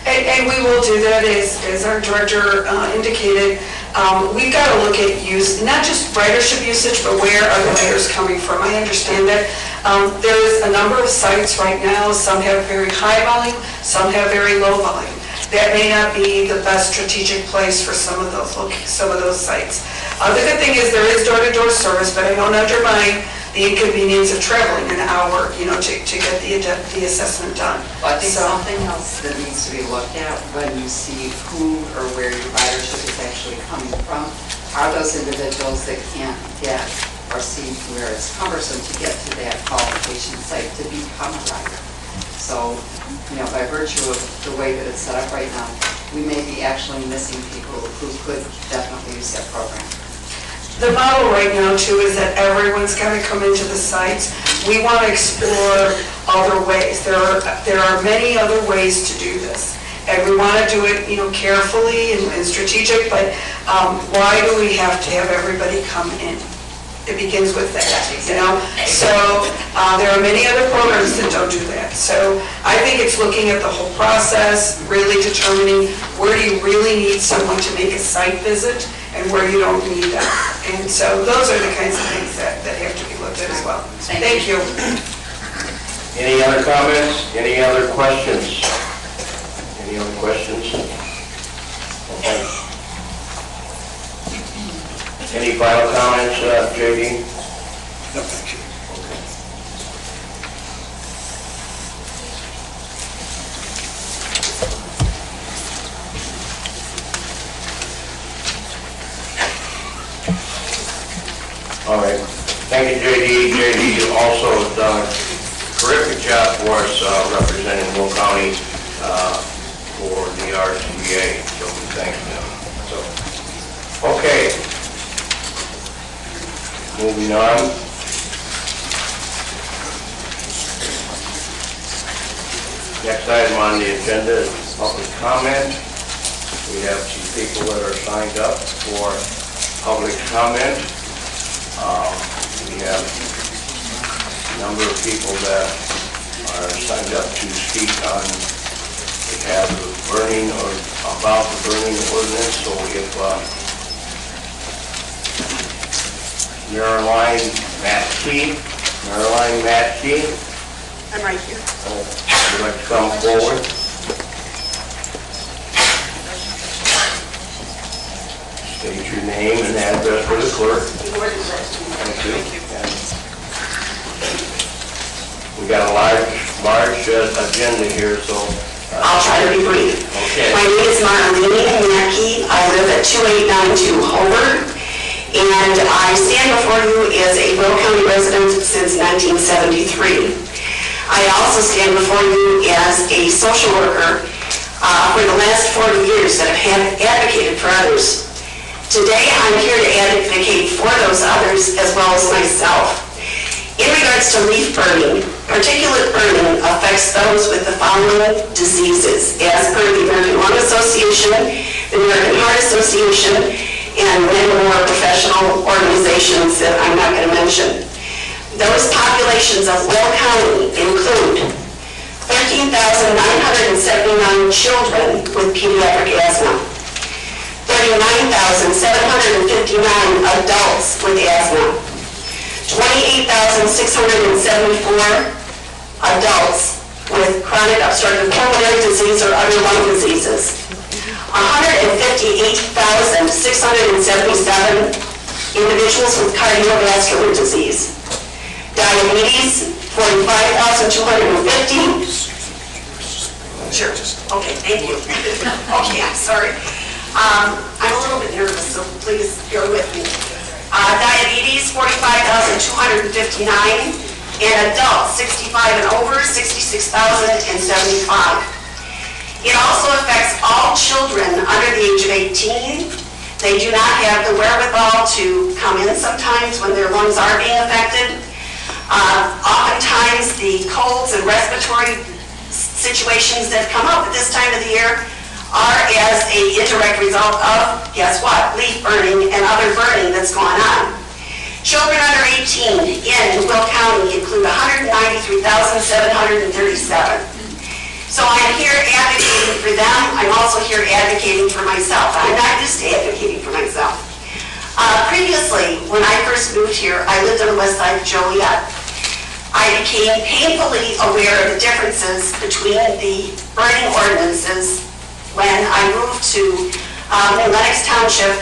And we will do that, as our director indicated. We've got to look at use, not just ridership usage, but where are the riders coming from? I understand that there's a number of sites right now. Some have very high volume, some have very low volume. That may not be the best strategic place for some of those sites. The good thing is there is door-to-door service, but I don't undermine the inconvenience of traveling an hour, to get the assessment done. Well, I think something else that needs to be looked at when you see who or where your ridership is actually coming from are those individuals that can't get or see where it's cumbersome to get to that qualification site to become a rider. So, by virtue of the way that it's set up right now, we may be actually missing people who could definitely use that program. The model right now, too, is that everyone's got to come into the sites. We want to explore other ways. There are many other ways to do this. And we want to do it, carefully and strategic, but why do we have to have everybody come in? It begins with that, So there are many other programs that don't do that. So I think it's looking at the whole process, really determining where do you really need someone to make a site visit and where you don't need that. And so those are the kinds of things that have to be looked at as well. Thank you. Any other comments? Any other questions? Any other questions? Okay. Any final comments, J.D.? No, thank you. All right. Thank you, J.D. J.D. also has done a terrific job for us representing Will County for the RTA, so we thank him. So, okay. Moving on. Next item on the agenda is public comment. We have some people that are signed up for public comment. We have a number of people that are signed up to speak on behalf of burning or about the burning ordinance. So if you're online, Matt T. Caroline Matke, I'm right here. would you like to come forward? State your name and address for the clerk. Thank you. We got a large agenda here, so... I'll try to be brief. Okay. My name is Marlene Mackey. I live at 2892 Hobart, and I stand before you as a Will County resident since 1973. I also stand before you as a social worker for the last 40 years that have advocated for others. Today, I'm here to advocate for those others as well as myself. In regards to leaf burning, particulate burning affects those with the following diseases, as per the American Lung Association, the American Heart Association, and many more professional organizations that I'm not going to mention. Those populations of Will County include 13,979 children with pediatric asthma, 39,759 adults with asthma, 28,674 adults with chronic obstructive pulmonary disease or other lung diseases, 158,677 individuals with cardiovascular disease, diabetes, 45,250. Sure, okay, thank you. Okay, I'm sorry. I'm a little bit nervous, so please bear with me. Diabetes, 45,259, and adults, 65 and over, 66,075. It also affects all children under the age of 18. They do not have the wherewithal to come in sometimes when their lungs are being affected. Oftentimes, the colds and respiratory situations that come up at this time of the year are as an indirect result of, guess what, leaf burning and other burning that's going on. Children under 18 in Will County include 193,737. So I'm here advocating for them. I'm also here advocating for myself. I'm not used to advocating for myself. Previously, when I first moved here, I lived on the west side of Joliet. I became painfully aware of the differences between the burning ordinances when I moved to Lennox Township,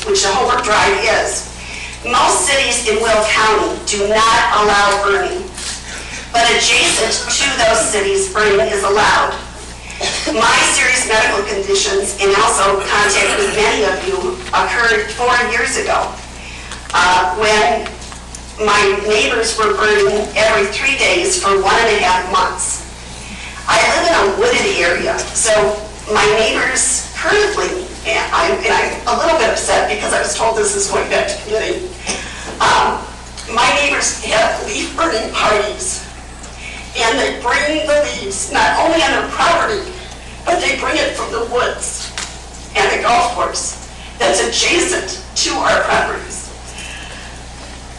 which the Hobart Drive is. Most cities in Will County do not allow burning, but adjacent to those cities, burning is allowed. My serious medical conditions, and also contact with many of you, occurred 4 years ago when my neighbors were burning every 3 days for 1.5 months. I live in a wooded area, so my neighbors currently, and I'm a little bit upset because I was told this is going back to committee. My neighbors have leaf burning parties, and they bring the leaves not only on their property, but they bring it from the woods and the golf course that's adjacent to our properties.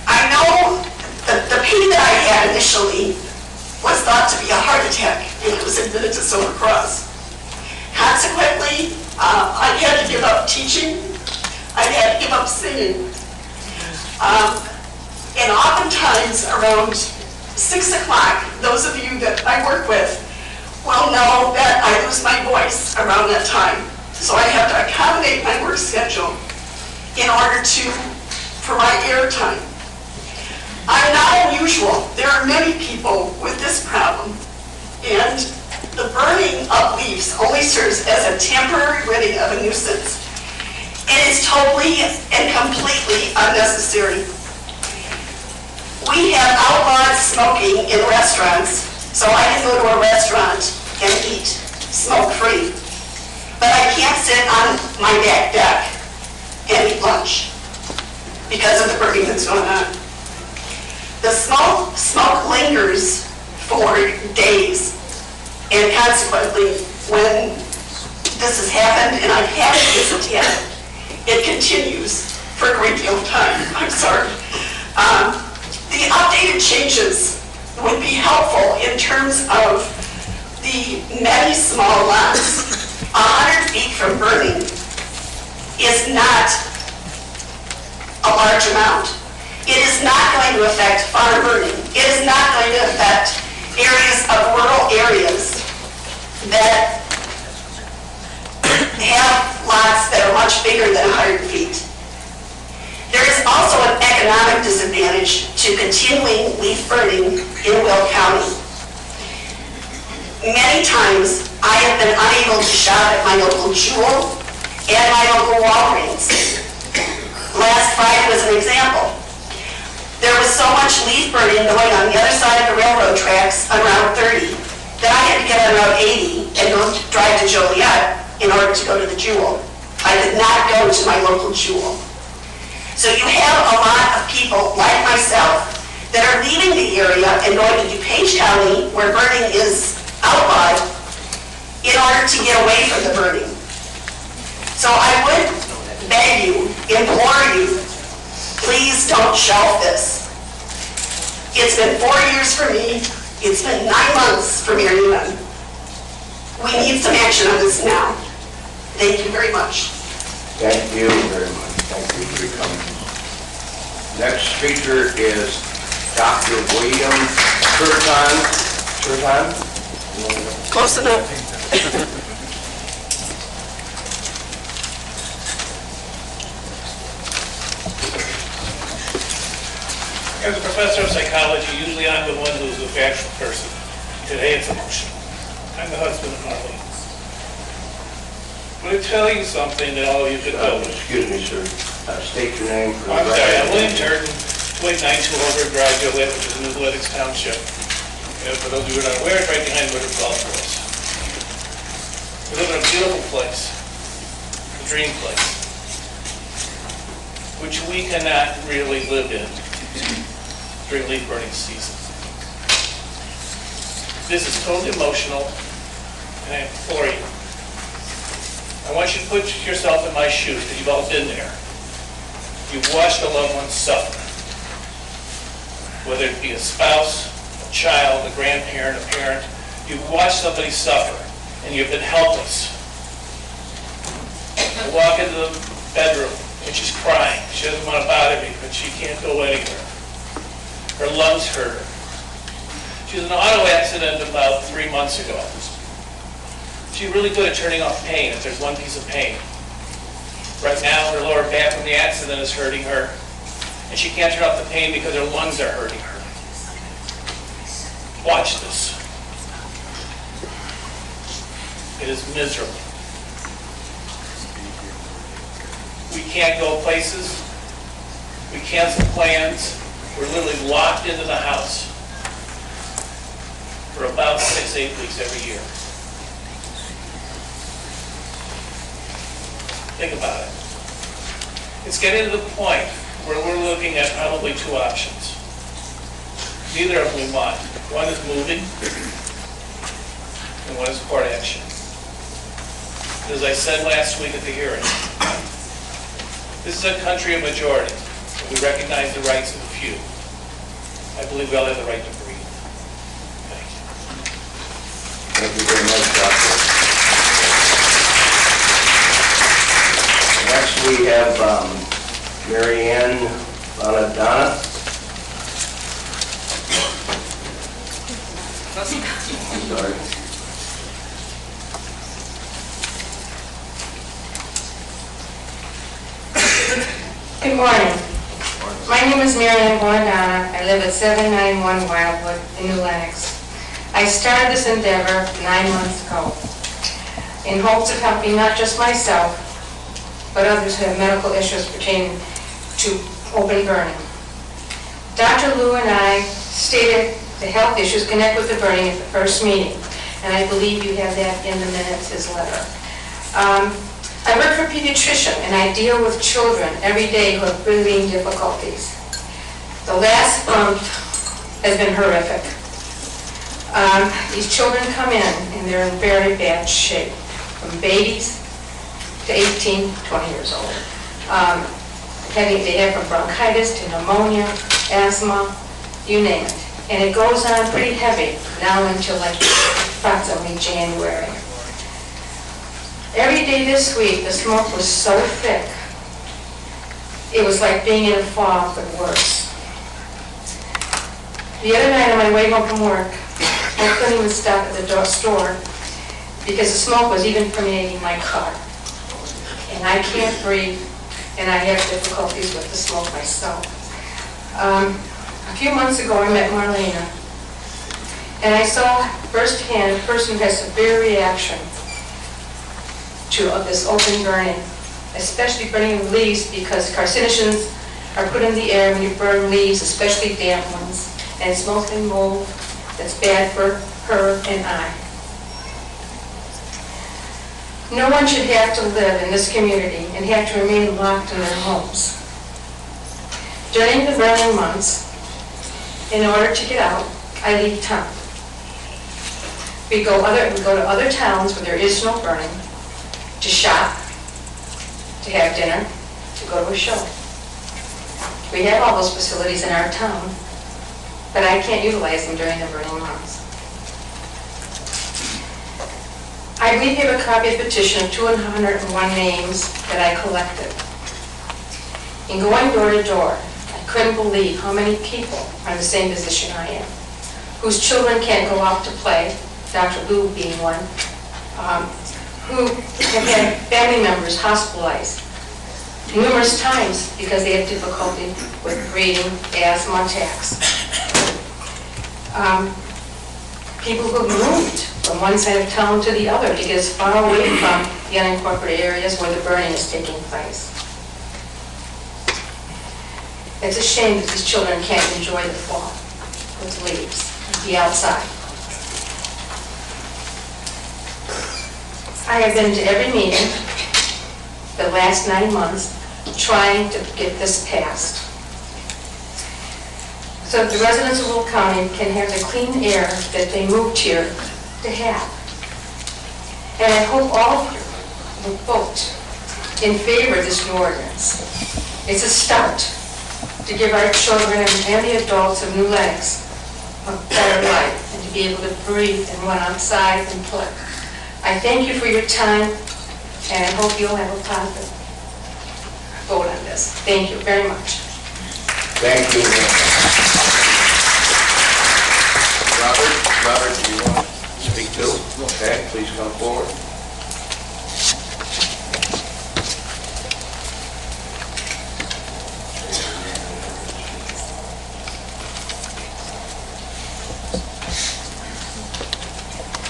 I know that the pain that I had initially was thought to be a heart attack, and it was admitted to Silver Cross. Consequently, I had to give up teaching. I had to give up singing. And oftentimes, around 6 o'clock, those of you that I work with will know that I lose my voice around that time. So I have to accommodate my work schedule in order to provide airtime. I'm not unusual. There are many people with this problem, and the burning of leaves only serves as a temporary ridding of a nuisance. It is totally and completely unnecessary. We have outlawed smoking in restaurants, so I can go to a restaurant and eat smoke-free. But I can't sit on my back deck and eat lunch because of the burning that's going on. The smoke lingers for days, and consequently, when this has happened, and I've had it visit yet, it continues for a great deal of time. I'm sorry. The updated changes would be helpful in terms of the many small lots. 100 feet from burning is not a large amount. It is not going to affect farm burning. It is not going to affect areas of rural areas that have lots that are much bigger than 100 feet. There is also an economic disadvantage to continuing leaf burning in Will County. Many times, I have been unable to shop at my local Jewel and my local Walgreens. Last Friday was an example. There was so much leaf burning going on the other side of the railroad tracks on Route 30 that I had to get on Route 80 and go drive to Joliet in order to go to the Jewel. I could not go to my local Jewel. So you have a lot of people like myself that are leaving the area and going to DuPage County where burning is outlawed in order to get away from the burning. So I would beg you, implore you, please don't shelve this. It's been 4 years for me. It's been 9 months for Mary Ann. We need some action on this now. Thank you very much. Thank you very much. Thank you for coming. Next speaker is Dr. William Turton. Close enough. As a professor of psychology, usually I'm the one who's the factual person. Today it's emotional. I'm the husband of Marlene. I'm going to tell you something that all of you could know. Excuse me, sir. State your name for the I'm sorry, I'm William record. Turton, 292 Drive, Joliet, which is in Athletics Township. And for those of you who are not aware, it's right behind River Golf Course. We live in a beautiful place, a dream place, which we cannot really live in during leaf burning season. This is totally emotional, and I implore you. I want you to put yourself in my shoes, because you've all been there. You've watched a loved one suffer, whether it be a spouse, a child, a grandparent, a parent. You've watched somebody suffer, and you've been helpless. I walk into the bedroom, and she's crying. She doesn't want to bother me, but she can't go anywhere. Her lungs hurt her. She was in an auto accident about 3 months ago. She's really good at turning off pain if there's one piece of pain. Right now, her lower back from the accident is hurting her, and she can't turn off the pain because her lungs are hurting her. Watch this. It is miserable. We can't go places. We cancel plans. We're literally locked into the house for about 6-8 weeks every year. Think about it. It's getting to the point where we're looking at probably 2 options. Neither of them we want. One is moving, and one is court action. As I said last week at the hearing, this is a country of majority, and we recognize the rights of the few. I believe we all have the right to breathe. Thank you. Thank you very much, Doctor. Next we have Mary Ann Bonadonna. I'm sorry. Good morning. My name is Mary Ann Bonadonna. I live at 791 Wildwood in New Lenox. I started this endeavor 9 months ago in hopes of helping not just myself, but others who have medical issues pertaining to open burning. Dr. Lou and I stated the health issues connect with the burning at the first meeting, and I believe you have that in the minutes, his letter. I work for a pediatrician, and I deal with children every day who have breathing difficulties. The last month has been horrific. These children come in, and they're in very bad shape, from babies to 18, 20 years old. They have from bronchitis to pneumonia, asthma, you name it. And it goes on pretty heavy now until like approximately January. Every day this week, the smoke was so thick, it was like being in a fog, but worse. The other night on my way home from work, I couldn't even stop at the store because the smoke was even permeating my car. And I can't breathe, and I have difficulties with the smoke myself. A few months ago, I met Marlena, and I saw firsthand a person who has severe reaction to this open burning, especially burning of leaves, because carcinogens are put in the air when you burn leaves, especially damp ones, and it's mostly mold that's bad for her and I. No one should have to live in this community and have to remain locked in their homes. During the burning months, in order to get out, I leave town. We go to other towns where there is no burning, to shop, to have dinner, to go to a show. We have all those facilities in our town, but I can't utilize them during the burning months. I believe you have a copy of the petition of 201 names that I collected. In going door to door, I couldn't believe how many people are in the same position I am, whose children can't go out to play, Dr. Lou being one, who have had family members hospitalized numerous times because they have difficulty with breathing, asthma attacks. People who moved from one side of town to the other to get as far away from the unincorporated areas where the burning is taking place. It's a shame that these children can't enjoy the fall with leaves and be outside. I have been to every meeting the last 9 months trying to get this passed, so that the residents of Will County can have the clean air that they moved here to have. And I hope all of you will vote in favor of this new ordinance. It's a start to give our children and the adults of New Lenox a better life and to be able to breathe and run outside and play. I thank you for your time, and I hope you'll have a positive vote on this. Thank you very much. Thank you. Robert, do you want to speak too? Okay, please come forward.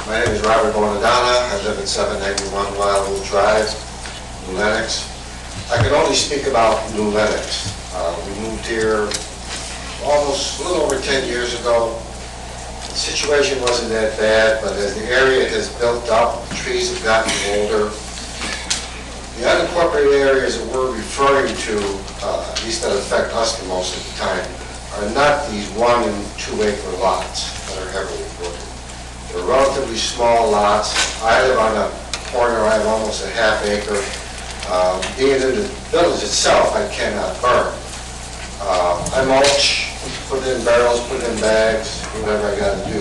My name is Robert Bonadonna. I live at 791 Wildwood Drive, New Lenox. I can only speak about New Lenox. We moved here almost a little over 10 years ago. The situation wasn't that bad, but as the area has built up, the trees have gotten older. The unincorporated areas that we're referring to, at least that affect us the most at the time, are not these 1 and 2 acre lots that are heavily wooded. They're relatively small lots. I live on a corner, I have almost a half acre. Being in the village itself, I cannot burn. I mulch, put in barrels, put in bags, whatever I got to do.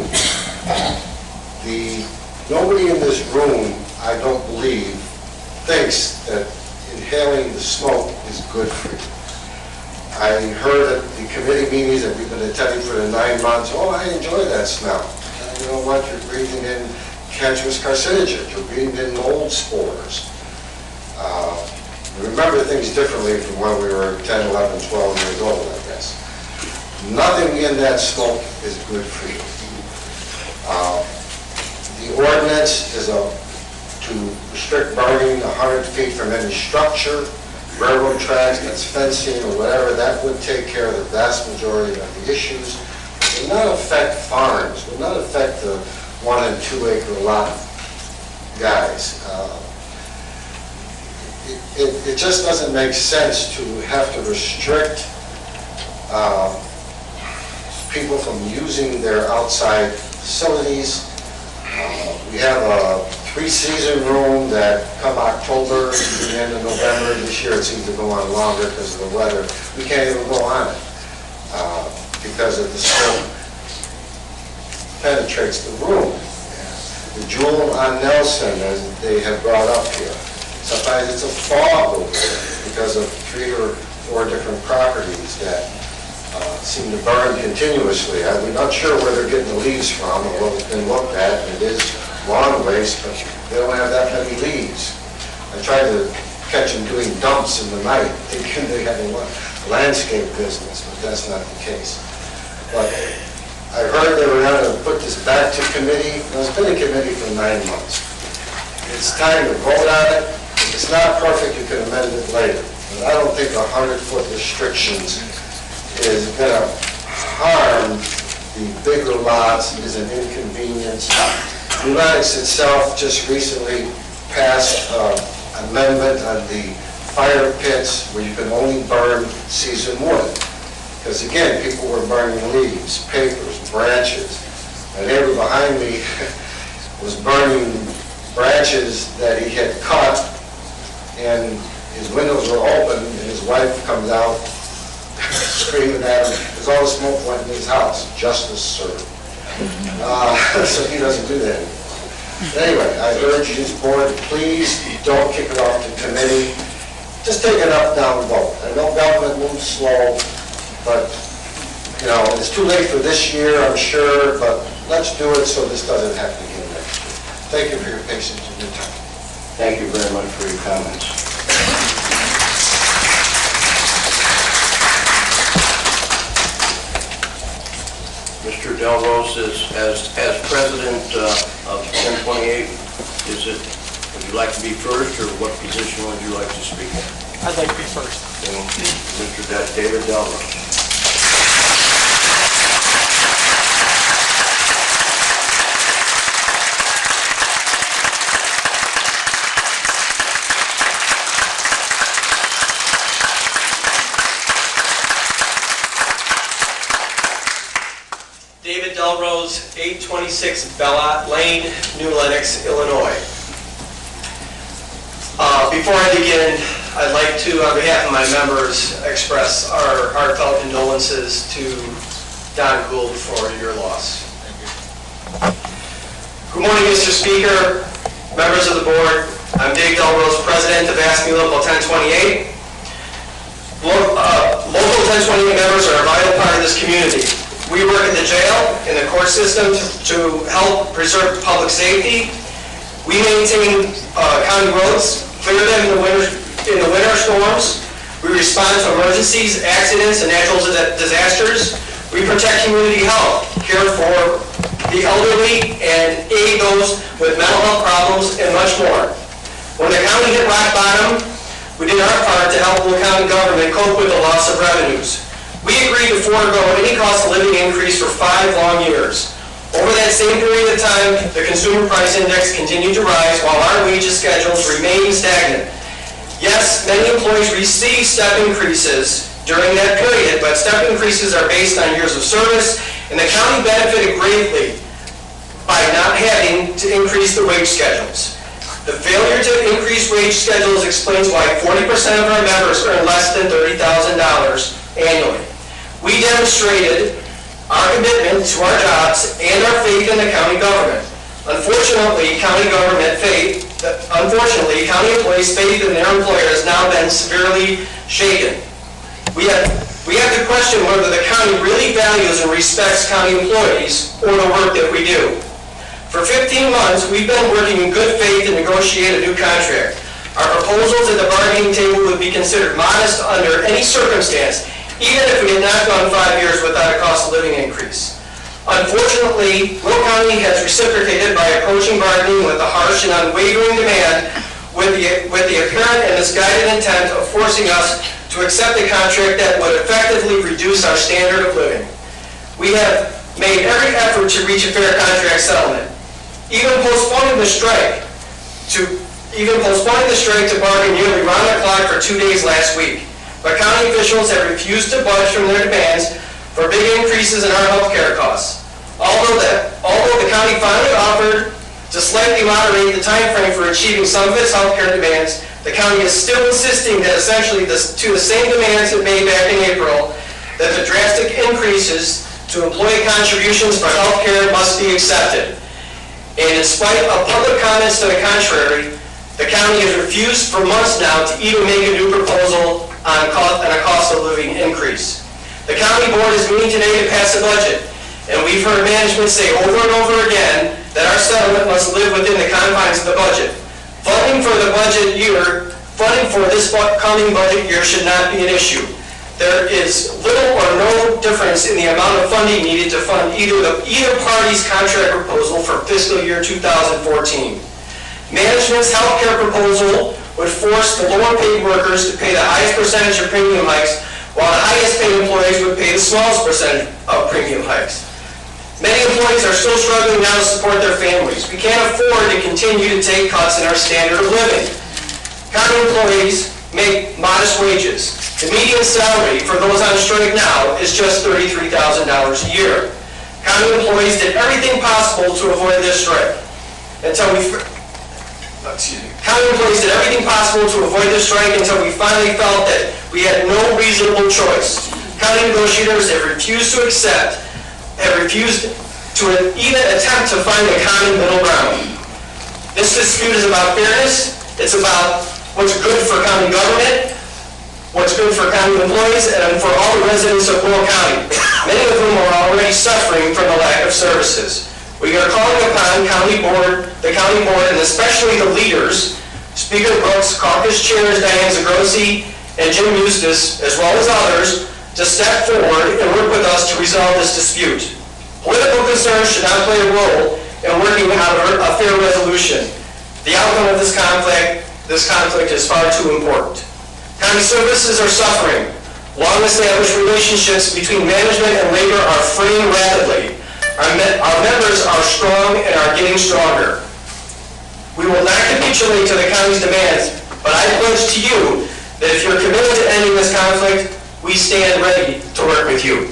Nobody in this room, I don't believe, thinks that inhaling the smoke is good for you. I heard at the committee meetings that we've been attending for the 9 months, oh, I enjoy that smell. You know what, you're breathing in cancerous carcinogens, you're breathing in mold spores. We remember things differently from when we were 10, 11, 12 years old, I guess. Nothing in that smoke is good for you. The ordinance is to restrict burning 100 feet from any structure, railroad tracks, that's fencing or whatever. That would take care of the vast majority of the issues. It will not affect farms, it will not affect the 1 and 2 acre lot guys. It just doesn't make sense to have to restrict people from using their outside facilities. We have a 3-season room that come October to the end of November. This year it seems to go on longer because of the weather. We can't even go on it because of the smoke penetrates the room. The jewel on Nelson, as they have brought up here, sometimes it's a fog over there because of 3 or 4 different properties that seem to burn continuously. I'm not sure where they're getting the leaves from or what it's been looked at. It is lawn waste, but they don't have that many leaves. I tried to catch them doing dumps in the night, thinking they had a landscape business, but that's not the case. But I heard they were going to put this back to committee. It's been in committee for 9 months. It's time to vote on it. If it's not perfect, you can amend it later. But I don't think 100-foot restrictions is going to harm the bigger lots, is an inconvenience. New Lenox itself just recently passed an amendment on the fire pits where you can only burn seasoned wood. Because again, people were burning leaves, papers, branches. My neighbor behind me was burning branches that he had cut, and his windows were open, and his wife comes out screaming at him because all the smoke went in his house. Justice served. So he doesn't do that anymore. Anyway, I urge this board, please don't kick it off to committee. Just take it up, down, vote. I know government moves slow, but, you know, it's too late for this year, I'm sure, but let's do it so this doesn't happen again next year. Thank you for your patience and your time. Thank you very much for your comments. Mr. Delrose is, as president of 1028, would you like to be first, or what position would you like to speak? I'd like to be first. Mr. David Delrose. David Delrose, 826 Bellot Lane, New Lenox, Illinois. Before I begin, I'd like to, on behalf of my members, express our heartfelt condolences to Don Gould for your loss. Good morning, Mr. Speaker, members of the board. I'm Dave Delrose, president of AFSCME Local 1028. Local 1028 members are a vital part of this community. We work in the jail, in the court system to help preserve public safety. We maintain county roads, clear them in the winter storms. We respond to emergencies, accidents, and natural disasters. We protect community health, care for the elderly, and aid those with mental health problems, and much more. When the county hit rock bottom, we did our part to help the county government cope with the loss of revenues. We agreed to forego any cost of living increase for 5 long years. Over that same period of time, the consumer price index continued to rise while our wages schedules remained stagnant. Yes, many employees receive step increases during that period, but step increases are based on years of service, and the county benefited greatly by not having to increase the wage schedules. The failure to increase wage schedules explains why 40% of our members earn less than $30,000 annually. We demonstrated our commitment to our jobs and our faith in the county government. Unfortunately, county employees' faith in their employer has now been severely shaken. We have to question whether the county really values and respects county employees or the work that we do. For 15 months, we've been working in good faith to negotiate a new contract. Our proposals at the bargaining table would be considered modest under any circumstance, even if we had not gone 5 years without a cost of living increase. Unfortunately, Will County has reciprocated by approaching bargaining with a harsh and unwavering demand with the apparent and misguided intent of forcing us to accept a contract that would effectively reduce our standard of living. We have made every effort to reach a fair contract settlement, even postponing the strike to bargain nearly round the clock for 2 days last week. But county officials have refused to budge from their demands for big increases in our health care costs. Although the county finally offered to slightly moderate the time frame for achieving some of its health care demands, the county is still insisting that essentially to the same demands it made back in April, that the drastic increases to employee contributions for health care must be accepted. And in spite of public comments to the contrary, the county has refused for months now to even make a new proposal on a cost of living increase. The county board is meeting today to pass a budget, and we've heard management say over and over again that our settlement must live within the confines of the budget. Funding for this coming budget year should not be an issue. There is little or no difference in the amount of funding needed to fund either party's contract proposal for fiscal year 2014. Management's healthcare proposal would force the lower paid workers to pay the highest percentage of premium hikes, while the highest paid employees would pay the smallest percentage of premium hikes. Many employees are still struggling now to support their families. We can't afford to continue to take cuts in our standard of living. County employees make modest wages. The median salary for those on strike now is just $33,000 a year. County employees did everything possible to avoid this strike County employees did everything possible to avoid this strike until we finally felt that we had no reasonable choice. County negotiators have refused to even attempt to find a common middle ground. This dispute is about fairness. It's about what's good for county government, what's good for county employees, and for all the residents of Will County, many of whom are already suffering from the lack of services. We are calling upon the county board, and especially the leaders, Speaker Brooks, caucus chairs Diane Zagrosi and Jim Eustace, as well as others, to step forward and work with us to resolve this dispute. Political concerns should not play a role in working out a fair resolution. The outcome of this conflict is far too important. County services are suffering. Long-established relationships between management and labor are fraying rapidly. Our members are strong and are getting stronger. We will not capitulate to the county's demands, but I pledge to you that if you're committed to ending this conflict, we stand ready to work with you.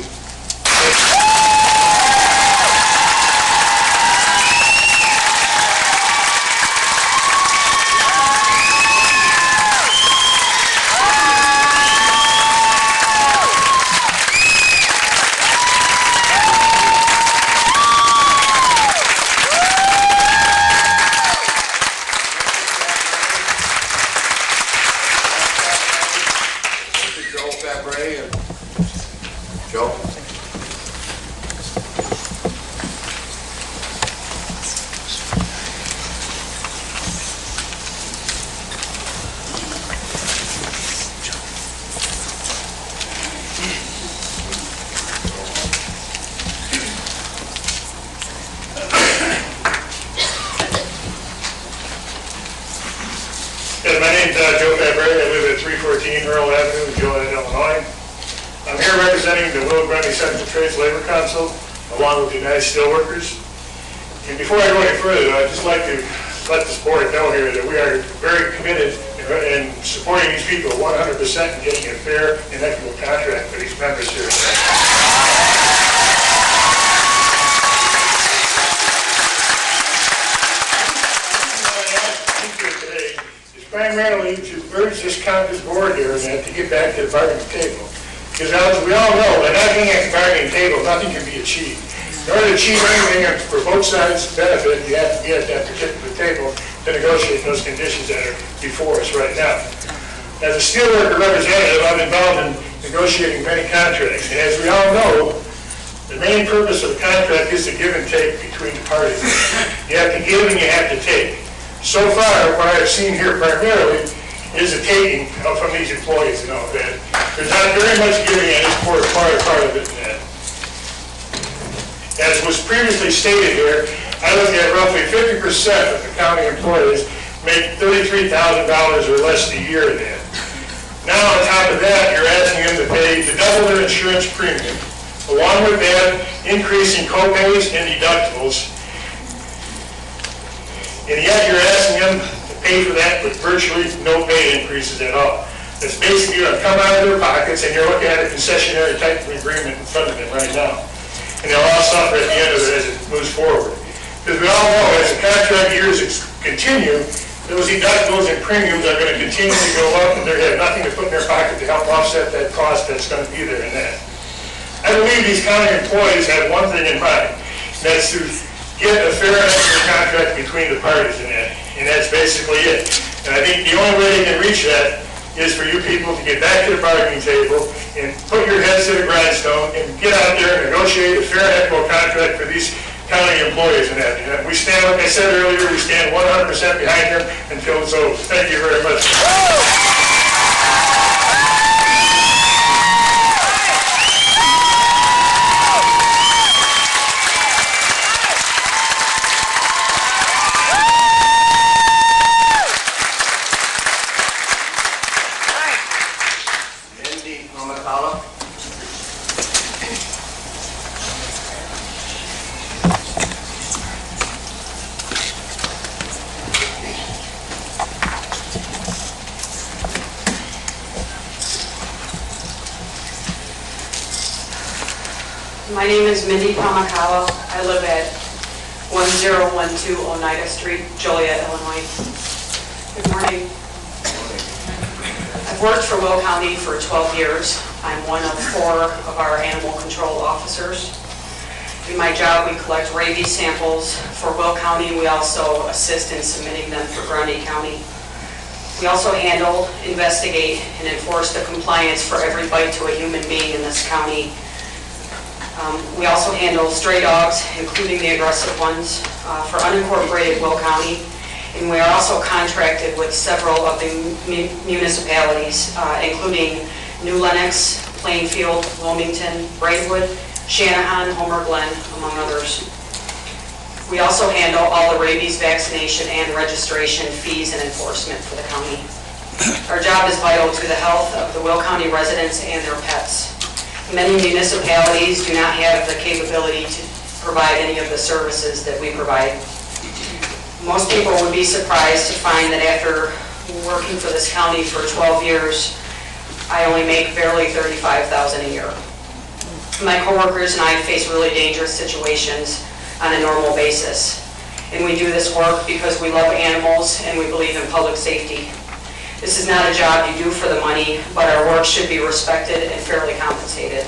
My name's Joe Fabre. I live at 314 Earl Avenue in Joliet, Illinois. I'm here representing the Will Grundy Central Trades Labor Council, along with the United Steelworkers. And before I go any further, I'd just like to let this board know here that we are very committed in supporting these people 100% and getting a fair and equitable contract for these members here. Primarily to urge this board here to get back to the bargaining table. Because as we all know, by not being at the bargaining table, nothing can be achieved. In order to achieve anything for both sides' benefit, you have to be at that particular table to negotiate those conditions that are before us right now. As a steelworker representative, I'm involved in negotiating many contracts. And as we all know, the main purpose of a contract is the give and take between the parties. You have to give and you have to take. So far, what I've seen here primarily is a taking from these employees and all that. There's not very much giving and it's part of it. As was previously stated here, I look at roughly 50% of the county employees make $33,000 or less a year then. Now on top of that, you're asking them to pay to double their insurance premium, along with that, increasing co-pays and deductibles. And yet you're asking them to pay for that with virtually no pay increases at all. It's basically going to come out of their pockets, and you're looking at a concessionary type of agreement in front of them right now. And they'll all suffer at the end of it as it moves forward. Because we all know as the contract years continue, those deductibles and premiums are going to continue to go up, and they have nothing to put in their pocket to help offset that cost that's going to be there in that. I believe these county employees have one thing in mind, and that's to get a fair and equitable contract between the parties in that, and that's basically it. And I think the only way they can reach that is for you people to get back to the bargaining table and put your heads to the grindstone county employees in that. And we stand, like I said earlier, we stand 100% behind them and fill those oaths. Thank you very much. My name is Mindy Pamakawa. I live at 1012 Oneida Street, Joliet, Illinois. Good morning. I've worked for Will County for 12 years. I'm one of 4 of our animal control officers. In my job, we collect rabies samples for Will County. We also assist in submitting them for Grundy County. We also handle, investigate, and enforce the compliance for every bite to a human being in this county. We also handle stray dogs, including the aggressive ones, for unincorporated Will County. And we are also contracted with several of the municipalities, including New Lenox, Plainfield, Wilmington, Braidwood, Shanahan, Homer Glen, among others. We also handle all the rabies vaccination and registration fees and enforcement for the county. Our job is vital to the health of the Will County residents and their pets. Many municipalities do not have the capability to provide any of the services that we provide. Most people would be surprised to find that after working for this county for 12 years, I only make barely $35,000 a year. My coworkers and I face really dangerous situations on a normal basis. And we do this work because we love animals and we believe in public safety. This is not a job you do for the money, but our work should be respected and fairly compensated.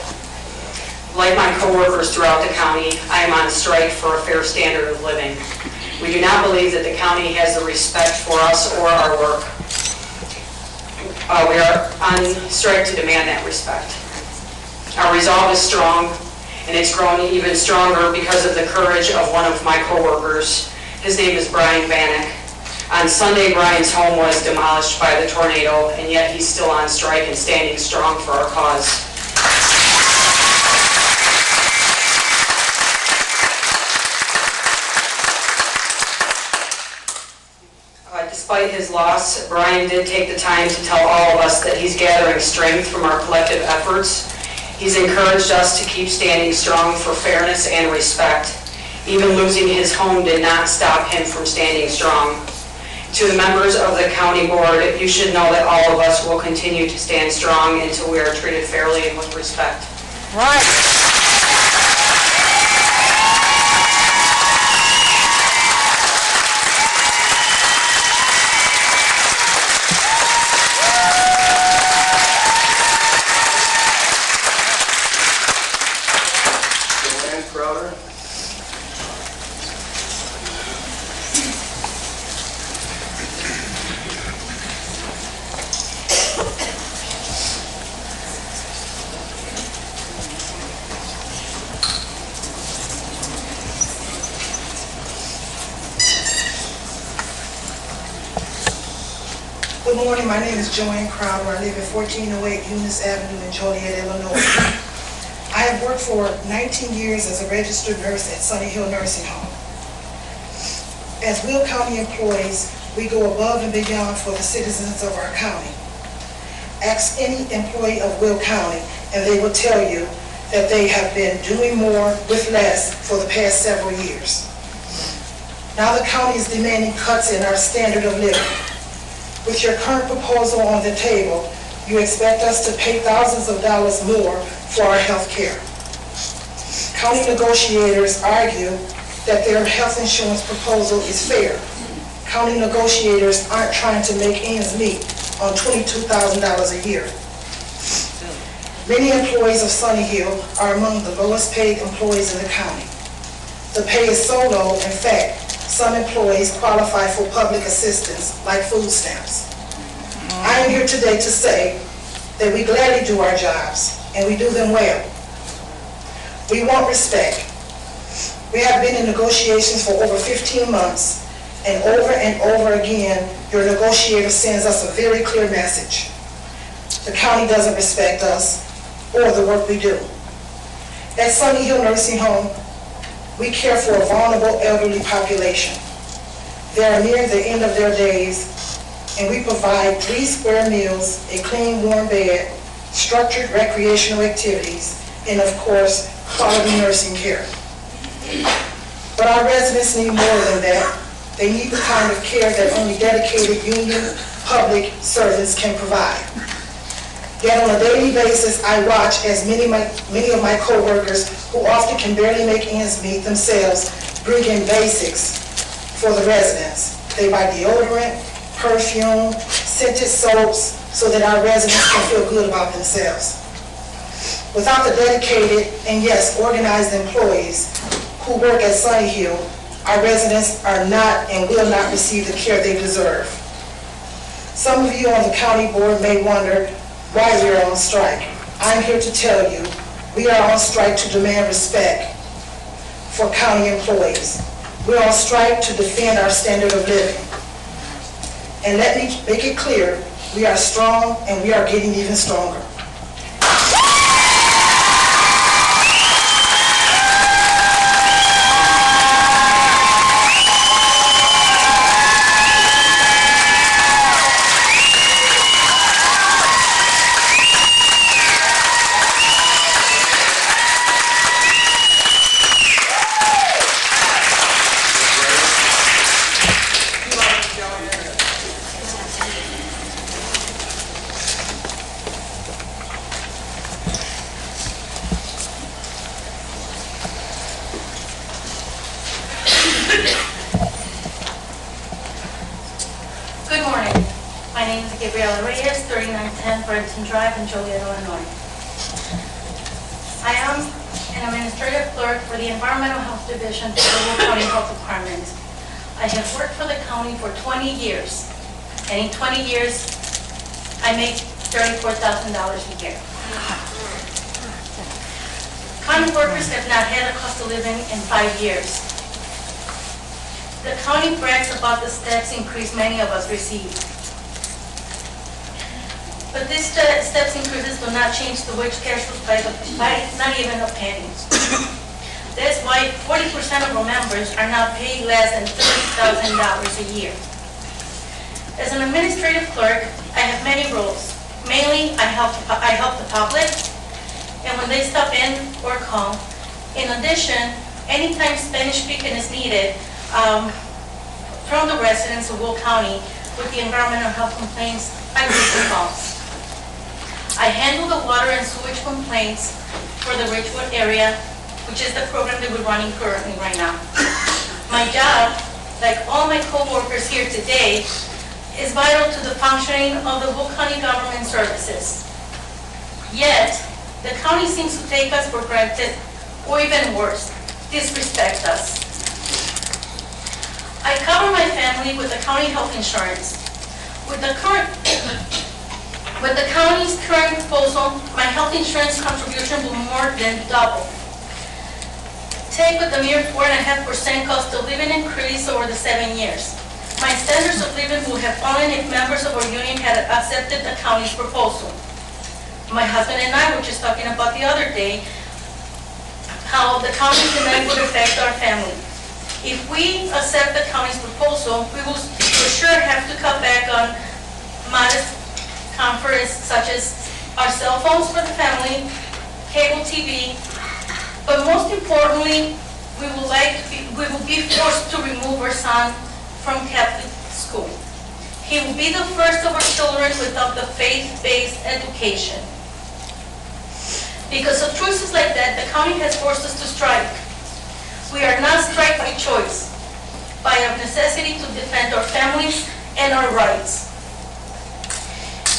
Like my coworkers throughout the county, I am on strike for a fair standard of living. We do not believe that the county has the respect for us or our work. We are on strike to demand that respect. Our resolve is strong, and it's grown even stronger because of the courage of one of my coworkers. His name is Brian Vanek. On Sunday, Brian's home was demolished by the tornado, and yet he's still on strike and standing strong for our cause. Despite his loss, Brian did take the time to tell all of us that he's gathering strength from our collective efforts. He's encouraged us to keep standing strong for fairness and respect. Even losing his home did not stop him from standing strong. To the members of the county board, you should know that all of us will continue to stand strong until we are treated fairly and with respect. Right. Good morning, my name is Joanne Crowder. I live at 1408 Eunice Avenue in Joliet, Illinois. I have worked for 19 years as a registered nurse at Sunny Hill Nursing Home. As Will County employees, we go above and beyond for the citizens of our county. Ask any employee of Will County and they will tell you that they have been doing more with less for the past several years. Now the county is demanding cuts in our standard of living. With your current proposal on the table, you expect us to pay thousands of dollars more for our health care. County negotiators argue that their health insurance proposal is fair. County negotiators aren't trying to make ends meet on $22,000 a year. Many employees of Sunny Hill are among the lowest paid employees in the county. The pay is so low, in fact, some employees qualify for public assistance, like food stamps. I am here today to say that we gladly do our jobs, and we do them well. We want respect. We have been in negotiations for over 15 months, and over again, your negotiator sends us a very clear message. The county doesn't respect us or the work we do. At Sunny Hill Nursing Home, we care for a vulnerable elderly population. They are near the end of their days, and we provide 3 square meals, a clean, warm bed, structured recreational activities, and of course, quality nursing care. But our residents need more than that. They need the kind of care that only dedicated union public servants can provide. Yet on a daily basis, I watch as many of my coworkers who often can barely make ends meet themselves bring in basics for the residents. They buy deodorant, perfume, scented soaps, so that our residents can feel good about themselves. Without the dedicated and yes, organized employees who work at Sunny Hill, our residents are not and will not receive the care they deserve. Some of you on the county board may wonder why we are on strike. I'm here to tell you, we are on strike to demand respect for county employees. We're on strike to defend our standard of living. And let me make it clear, we are strong and we are getting even stronger. Drive in Joliet, Illinois. I am an administrative clerk for the Environmental Health Division for the Will County Health Department. I have worked for the county for 20 years, and in 20 years, I make $34,000 a year. County workers have not had a cost of living in 5 years. The county brags about the steps increase many of us receive. But these steps increases do not change the wage threshold by not even a penny. That's why 40% of our members are now paid less than $30,000 a year. As an administrative clerk, I have many roles. Mainly, I help the public, and when they stop in or call. In addition, anytime Spanish speaking is needed from the residents of Will County with the environmental health complaints, I take the calls. I handle the water and sewage complaints for the Ridgewood area, which is the program that we're running currently right now. My job, like all my co-workers here today, is vital to the functioning of the Will County government services. Yet, the county seems to take us for granted, or even worse, disrespect us. I cover my family with the county health insurance. With the county's current proposal, my health insurance contribution will more than double. Take with the mere 4.5% cost of living increase over the 7 years. My standards of living will have fallen if members of our union had accepted the county's proposal. My husband and I were just talking about the other day how the county's demand would affect our family. If we accept the county's proposal, we will for sure have to cut back on modest comforts such as our cell phones for the family, cable TV, but most importantly, we will be forced to remove our son from Catholic school. He will be the first of our children without the faith-based education. Because of choices like that, the county has forced us to strike. We are not strike by choice, by of necessity to defend our families and our rights.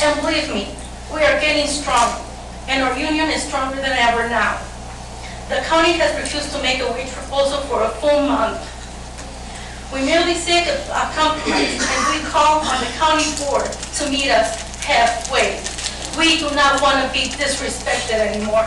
And believe me, we are getting strong, and our union is stronger than ever now. The county has refused to make a wage proposal for a full month. We merely seek a compromise, and we call on the county board to meet us halfway. We do not want to be disrespected anymore.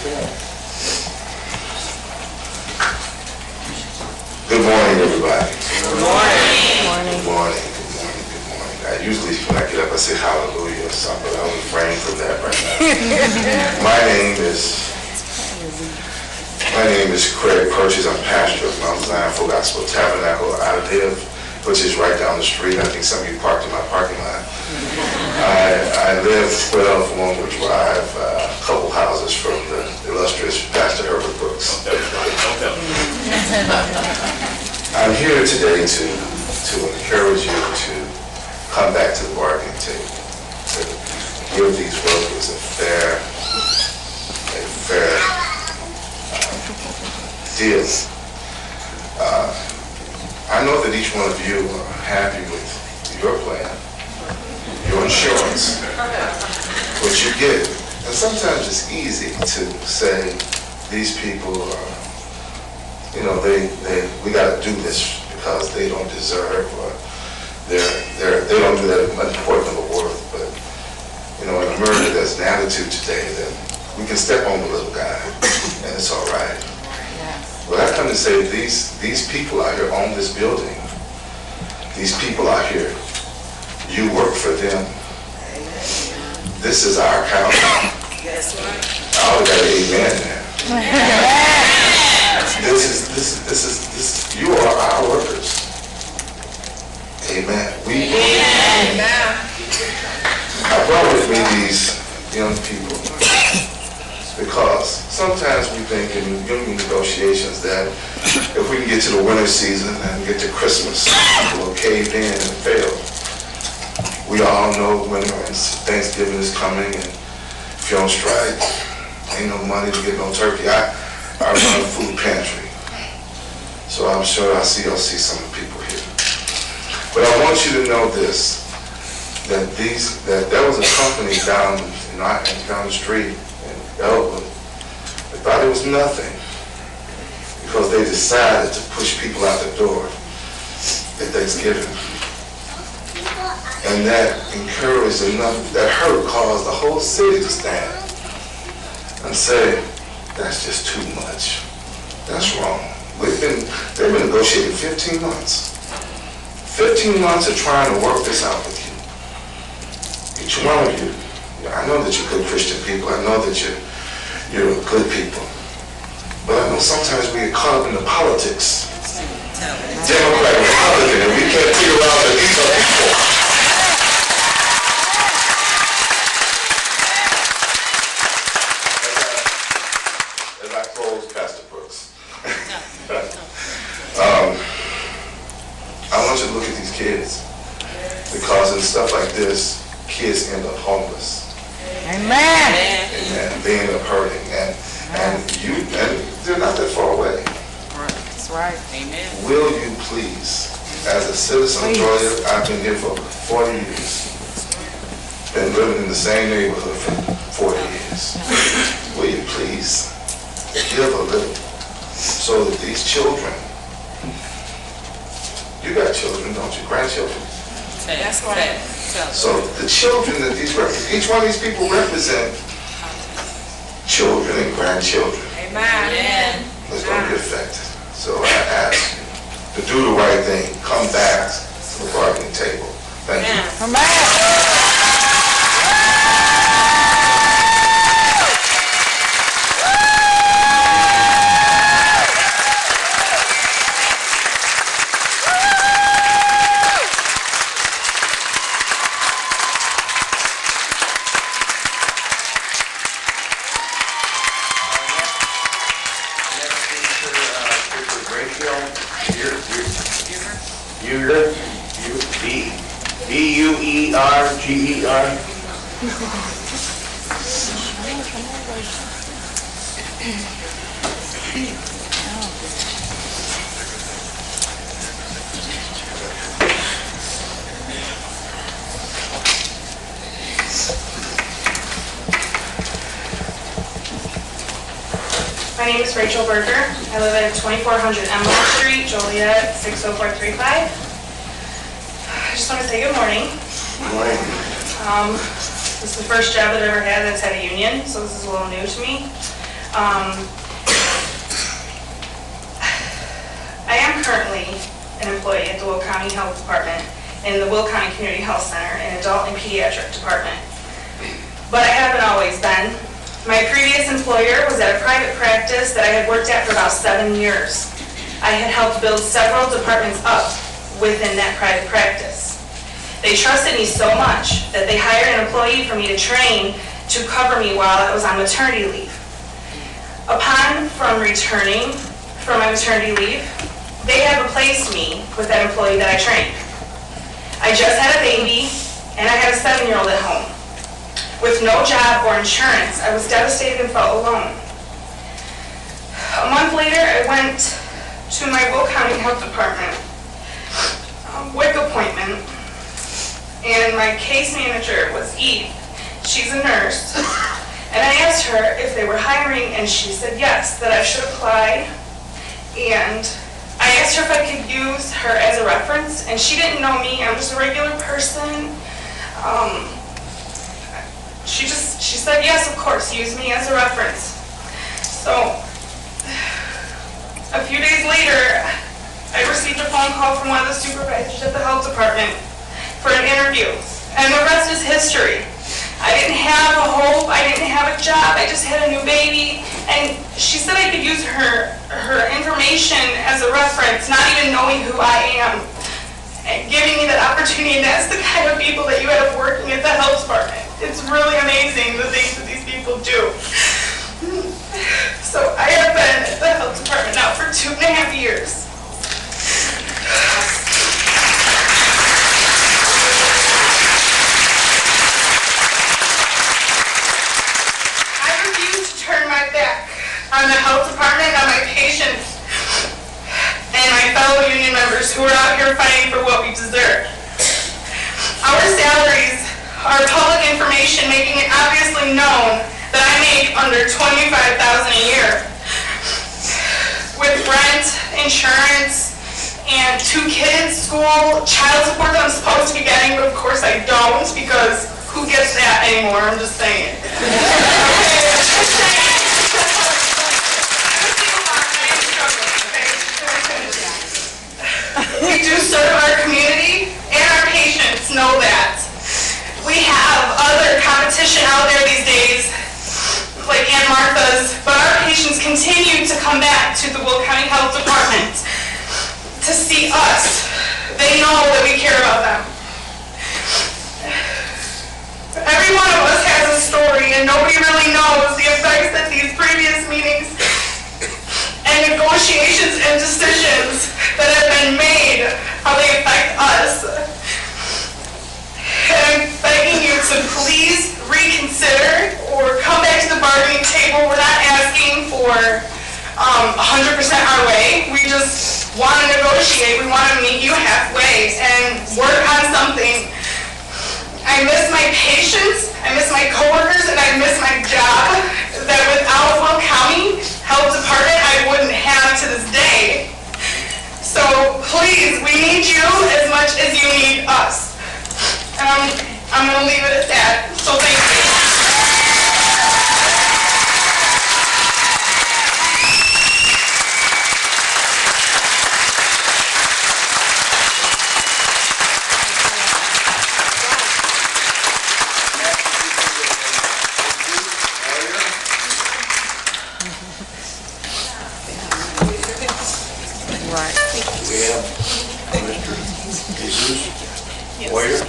Good morning, everybody. Good morning. Good morning, good morning, good morning. I usually, when I get up, I say hallelujah or something, but I'll refrain from that right now. My name is Craig Purchase. I'm pastor of Mount Zion Full Gospel Tabernacle. I live, which is right down the street. I think some of you parked in my parking lot. I live 12 Longwood Drive, a couple houses from the illustrious Pastor Herbert Brooks. I'm here today to encourage you to come back to the bargaining table, to give these workers a fair deal. I know that each one of you are happy with your plan, your insurance, what you get. And sometimes it's easy to say these people are, you know, we got to do this because they don't deserve, or they don't do that important of a work. But you know, in America, there's an attitude today that we can step on the little guy, and it's all right. Well, I come to say these people out here own this building. These people out here, you work for them. This is our county. I already got an amen there. You are our workers. Amen. I brought with me these young people because sometimes we think in union negotiations that if we can get to the winter season and get to Christmas, people will cave in and fail. We all know winter and Thanksgiving is coming, and if you don't strike, ain't no money to get no turkey. I run a food pantry, so I'm sure I'll see some of the people here. But I want you to know this, that there was a company down the street in Elwood that thought it was nothing because they decided to push people out the door at Thanksgiving. And that encouraged enough, that hurt caused the whole city to stand and say, that's just too much. That's wrong. They've been negotiating 15 months. 15 months of trying to work this out with you. Each one of you. I know that you're good Christian people. I know that you're good people. But I know sometimes we get caught up in the politics. Democrat, Republican, and we can't figure out that these are people. As I close, Pastor Brooks. I want you to look at these kids, because in stuff like this, kids end up homeless. Amen. Amen. They end up hurting, and they're not that far away. That's right. Amen. Will you please, as a citizen of Georgia, I've been here for 40 years, been living in the same neighborhood for 40 years. Will you please give a little so that these children, you got children, don't you? Grandchildren. That's right. So the children that each one of these people represent, children and grandchildren. Amen. Is going to be affected. So I ask you to do the right thing. Come back to the bargaining table. Thank you. Amen. B-U-E-R-G-E-R. My name is Rachel Berger. I live at 2400 Emerald Street, Joliet, 60435. I just want to say good morning. Good morning. This is the first job that I've ever had that's had a union, so this is a little new to me. I am currently an employee at the Will County Health Department in the Will County Community Health Center in Adult and Pediatric Department. But I haven't always been. My previous employer was at a private practice that I had worked at for about 7 years. I had helped build several departments up within that private practice. They trusted me so much that they hired an employee for me to train to cover me while I was on maternity leave. Upon returning from my maternity leave, they had replaced me with that employee that I trained. I just had a baby and I had a 7-year-old at home. With no job or insurance, I was devastated and felt alone. A month later, I went to my Will County Health Department WIC appointment, and my case manager was Eve. She's a nurse, and I asked her if they were hiring, and she said yes, that I should apply, and I asked her if I could use her as a reference, and she didn't know me. I'm just a regular person. She said, yes, of course, use me as a reference. So, a few days later, I received a phone call from one of the supervisors at the health department for an interview, and the rest is history. I didn't have a hope, I didn't have a job, I just had a new baby, and she said I could use her information as a reference, not even knowing who I am, and giving me that opportunity. And that's the kind of people that you have working at the health department. It's really amazing the things that these people do. So I have been at the health department now for 2.5 years. I refuse to turn my back on the health department, on my patients, and my fellow union members who are out here fighting for what we deserve. Our salaries are public information, making it obviously known that I make under $25,000 a year. With rent, insurance, and 2 kids, school, child support that I'm supposed to be getting, but of course I don't, because who gets that anymore? I'm just saying. We do serve our community, and our patients know that. We have other competition out there these days, like Aunt Martha's, but our patients continue to come back to the Will County Health Department to see us. They know that we care about them. Every one of us has a story, and nobody really knows the effects that these previous meetings and negotiations and decisions that have been made, how they affect us. And I'm begging you to please reconsider or come back to the bargaining table. We're not asking for 100% our way. We just want to negotiate. We want to meet you halfway and work on something. I miss my patients, I miss my coworkers, and I miss my job that without Will County Health Department I wouldn't have to this day. So please, we need you as much as you need us. I'm going to leave it at that. So thank you. We have Mr. Jesus Whiner.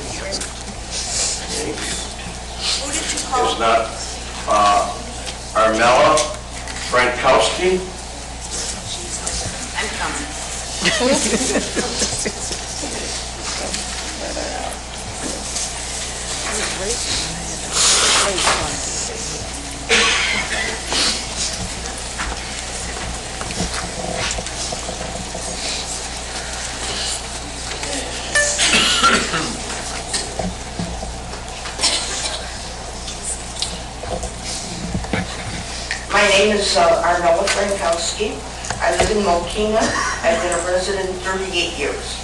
Is not Armella Frankowski. I'm coming. My name is Armella Frankowski. I live in Mokina. I've been a resident 38 years.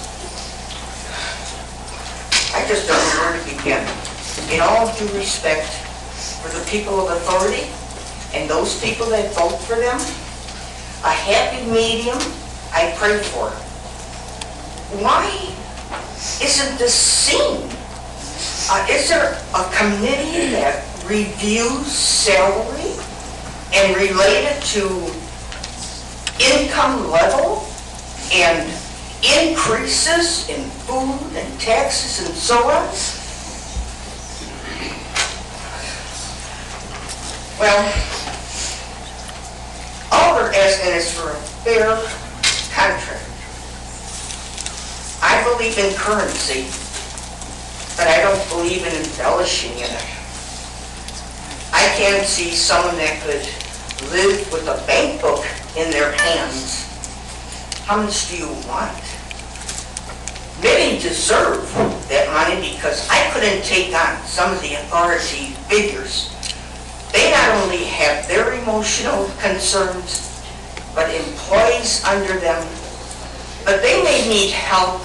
I just don't know where to begin. In all due respect for the people of authority And those people that vote for them, a happy medium, I pray for. Why isn't this seen? Is there a committee that reviews salary and related to income level and increases in food and taxes and so on? Well, all we're asking is for a fair contract. I believe in currency, but I don't believe in embellishing it. I can't see someone that could live with a bank book in their hands. How much do you want? Many deserve that money because I couldn't take on some of the authority figures. They not only have their emotional concerns, but employees under them, but they may need help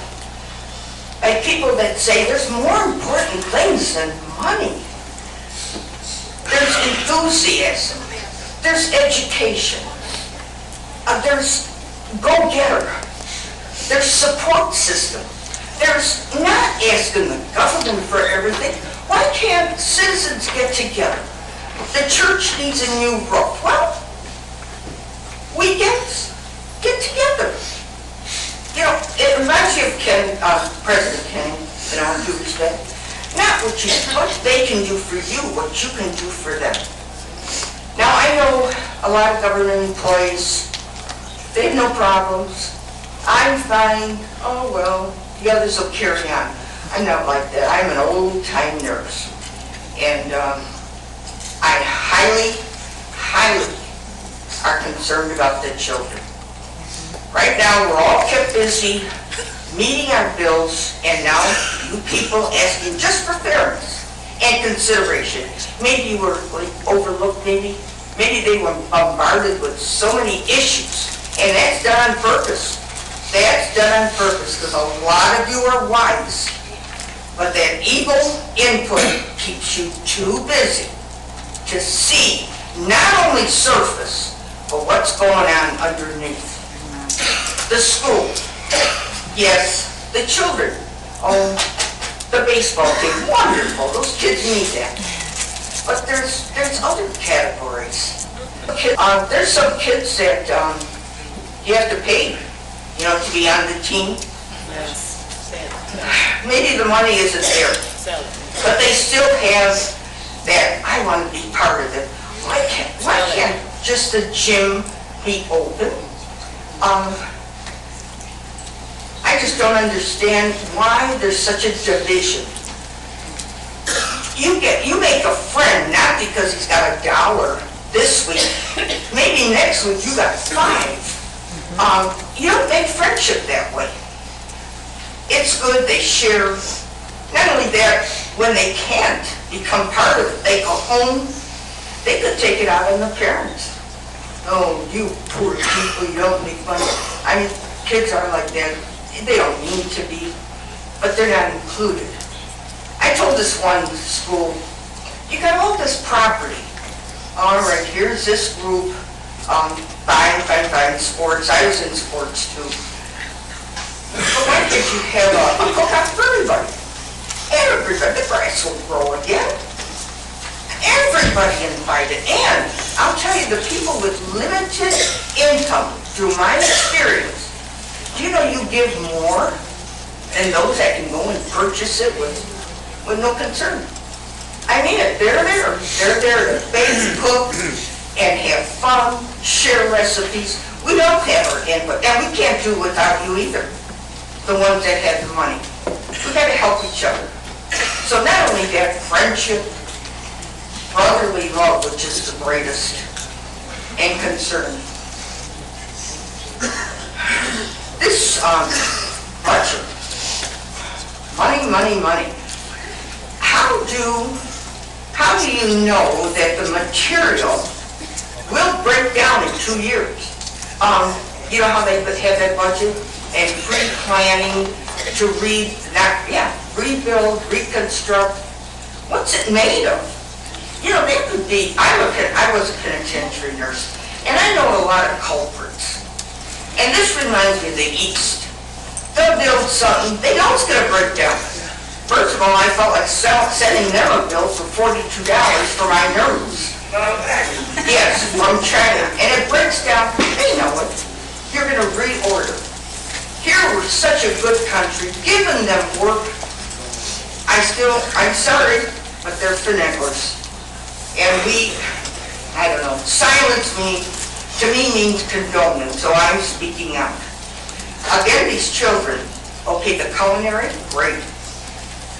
by people that say there's more important things than money. There's enthusiasm, there's education, there's go-getter, there's support system. There's not asking the government for everything. Why can't citizens get together? The church needs a new roof. Well, we get together. You know, it reminds me of President Kennedy, in all due respect. Not what they can do for you, what you can do for them. Now, I know a lot of government employees, they have no problems. I'm fine. Oh, well, the others will carry on. I'm not like that. I'm an old-time nurse. And I highly are concerned about the children. Right now, we're all kept busy meeting our bills, and now you people asking just for fairness and consideration. Maybe you were overlooked, maybe they were bombarded with so many issues, and that's done on purpose. That's done on purpose because a lot of you are wise, but that evil input keeps you too busy to see not only surface, but what's going on underneath. The school, yes, the children, oh, the baseball team, wonderful, those kids need that. But there's other categories. There's some kids that you have to pay, you know, to be on the team. Maybe the money isn't there, but they still have that, I want to be part of it. Why can't just the gym be open? I just don't understand why there's such a division. You make a friend not because he's got $1 this week. Maybe next week you got 5. You don't make friendship that way. It's good they share. Not only that, when they can't become part of it, they go home, they could take it out on the parents. Oh, you poor people, you don't make money. I mean, kids are like that. They don't need to be, but they're not included. I told this one school, you got all this property. All right, here's this group, fine, sports. I was in sports too. But why can't you have a cookout for everybody? Everybody, the grass will grow again. Everybody invited. And I'll tell you, the people with limited income, through my experience, do you know you give more than those that can go and purchase it with no concern? I mean it. They're there. They're there to bake, cook, and have fun, share recipes. We don't have our input, and we can't do it without you either, the ones that have the money. We've got to help each other. So not only that, friendship, brotherly love, which is the greatest, and concern. This budget, money. How do you know that the material will break down in 2 years? You know how they have that budget and pre-planning to rebuild, reconstruct. What's it made of? You know, that could be, I was a penitentiary nurse, and I know a lot of culprits. And this reminds me of the East. They'll build something, they know it's gonna break down. First of all, I felt like sending them a bill for $42 for my nerves. Yes, from China. And it breaks down, they know it. You're gonna reorder. Here we're such a good country, giving them work. I'm sorry, but they're finaglers. And I don't know, silence to me means condonment, so I'm speaking out. Again, these children, okay, the culinary, great.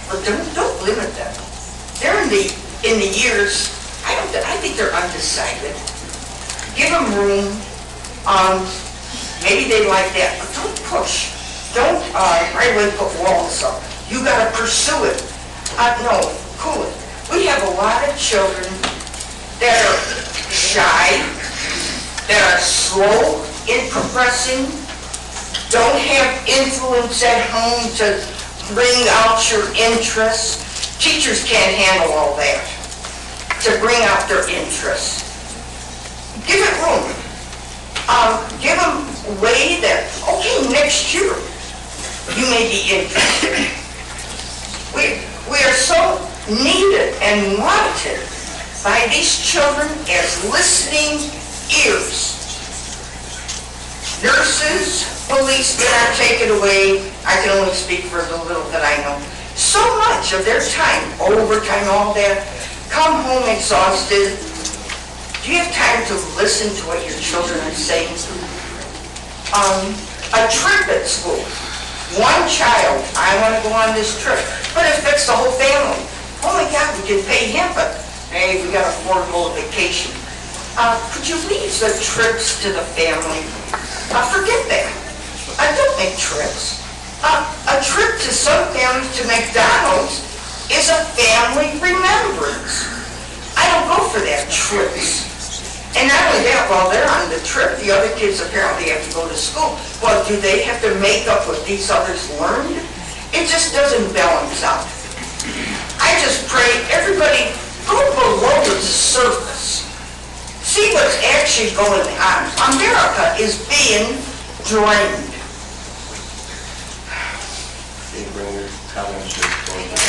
But don't limit them. They're in the years, I think they're undecided. Give them room. Maybe they like that, but don't push. Don't right away put walls up. You gotta pursue it. No, cool it. We have a lot of children that are shy, that are slow in progressing, don't have influence at home to bring out your interests. Teachers can't handle all that, to bring out their interests. Give it room. Give them a way that, okay, next year, you may be interested. We are so needed and wanted by these children as listening ears. Nurses, policemen are taken away. I can only speak for the little that I know. So much of their time, overtime, all that, come home exhausted. Do you have time to listen to what your children are saying? A trip at school. One child, I want to go on this trip, but it affects the whole family. Oh my God, we can pay him, but hey, we got to afford a whole vacation. Could you leave the trips to the family? Forget that. Don't make trips. A trip to some families to McDonald's is a family remembrance. I don't go for that, trips. And not only that, while they're on the trip, the other kids apparently have to go to school. Well, do they have to make up what these others learned? It just doesn't balance out. I just pray everybody go below the surface. See what's actually going on. America is being drained. Can you bring your comments to the floor?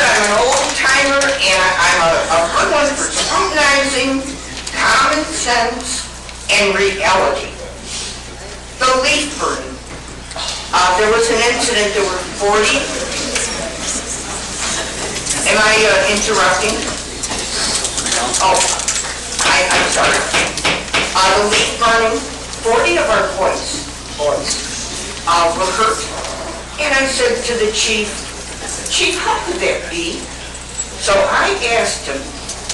I'm an old timer and I'm a good one for scrutinizing common sense and reality. The leaf burning. There was an incident, there were 40. Am I interrupting? Oh, I'm sorry. The leaf burning, 40 of our boys were hurt. And I said to the chief, Chief, how could that be? So I asked him,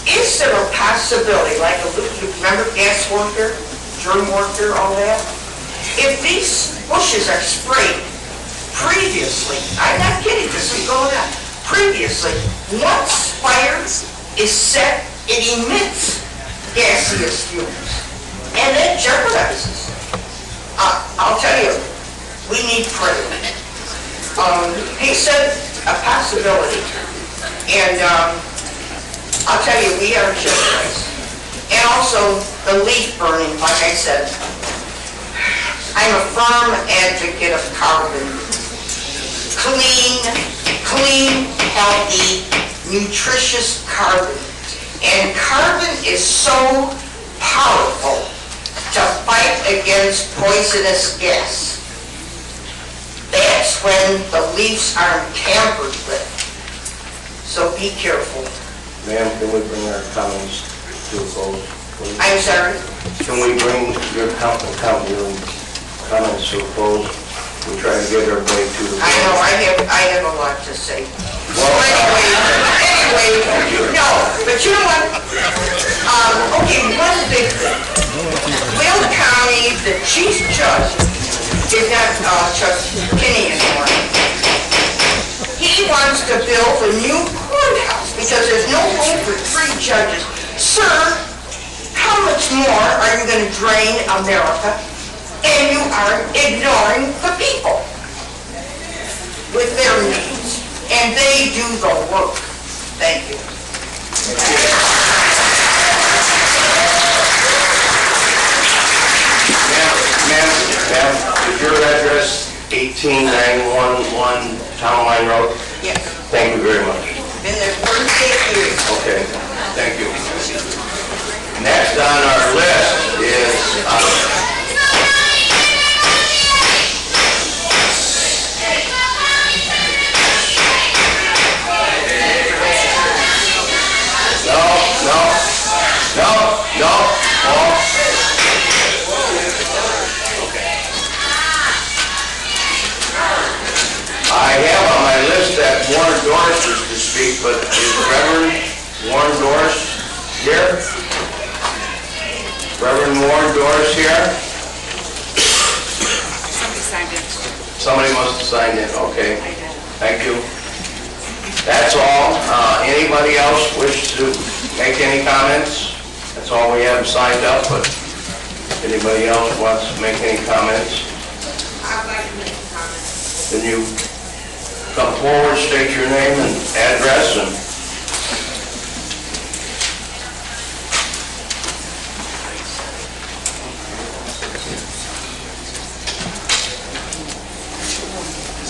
is there a possibility, like you remember gas warfare, germ warfare, all that? If these bushes are sprayed previously, I'm not kidding, this is going on, previously, once fire is set, it emits gaseous fumes, and that jeopardizes. I'll tell you, we need prayer. He said, a possibility. And I'll tell you, we are jeopardized. And also, the leaf burning, like I said, I'm a firm advocate of carbon. Clean, healthy, nutritious carbon. And carbon is so powerful to fight against poisonous gas. That's when the leaves aren't tampered with. So be careful. Ma'am, can we bring our comments to a close, please? I'm sorry? Can we bring your comments to a close? We try to get everybody to the close. I know, I have a lot to say. So anyway, no, but you know what? Okay, one big thing. Will County, the chief judge, is not Judge Kinney anymore. He wants to build a new courthouse because there's no room for 3 judges. Sir, how much more are you going to drain America? And you are ignoring the people. with their needs, and they do the work. Thank you. Ma'am, is your address 18911 Town Line Road? Yes. Thank you very much. Been there 38 years. Okay, thank you. Next on our list is, I have on my list that Warren Doris is to speak, but is Reverend Warren Doris here? Reverend Warren Doris here? Somebody signed in. Somebody must have signed in, okay. Thank you. That's all. Anybody else wish to make any comments? That's all we have signed up, but if anybody else wants to make any comments, I'd like to make a comment. then you come forward, state your name and address, and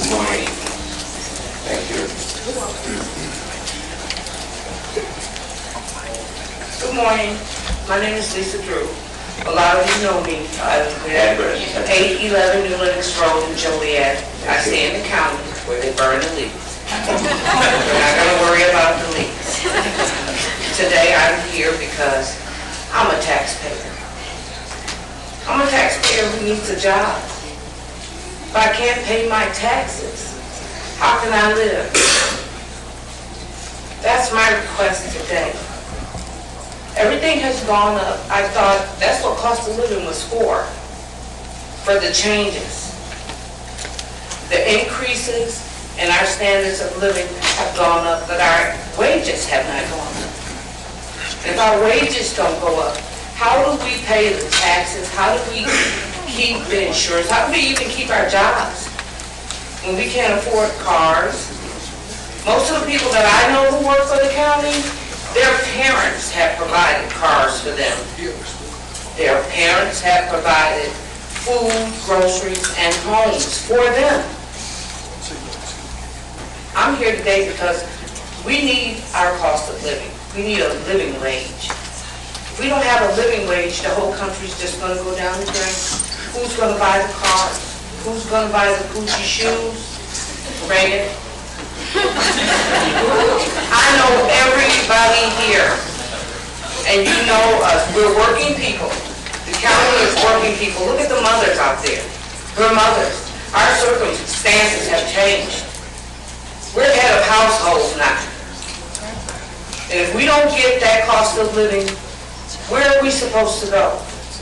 good morning. Thank you. Good morning. My name is Lisa Drew. A lot of you know me. I live at 811 New Lenox Road in Joliet. I stay in the county where they burn the leaves. We're not going to worry about the leaves. Today I'm here because I'm a taxpayer. I'm a taxpayer who needs a job. If I can't pay my taxes, how can I live? That's my request today. Everything has gone up. I thought that's what cost of living was for the changes. The increases in our standards of living have gone up, but our wages have not gone up. If our wages don't go up, how do we pay the taxes? How do we keep the insurance? How do we even keep our jobs when we can't afford cars? Most of the people that I know who work for the county, their parents have provided cars for them. Their parents have provided food, groceries, and homes for them. I'm here today because we need our cost of living. We need a living wage. If we don't have a living wage, the whole country's just going to go down the drain. Who's going to buy the car? Who's going to buy the Gucci shoes? Reagan? I know everybody here, and you know us. We're working people. The county is working people. Look at the mothers out there. We're mothers. Our circumstances have changed. We're head of households now. And if we don't get that cost of living, where are we supposed to go?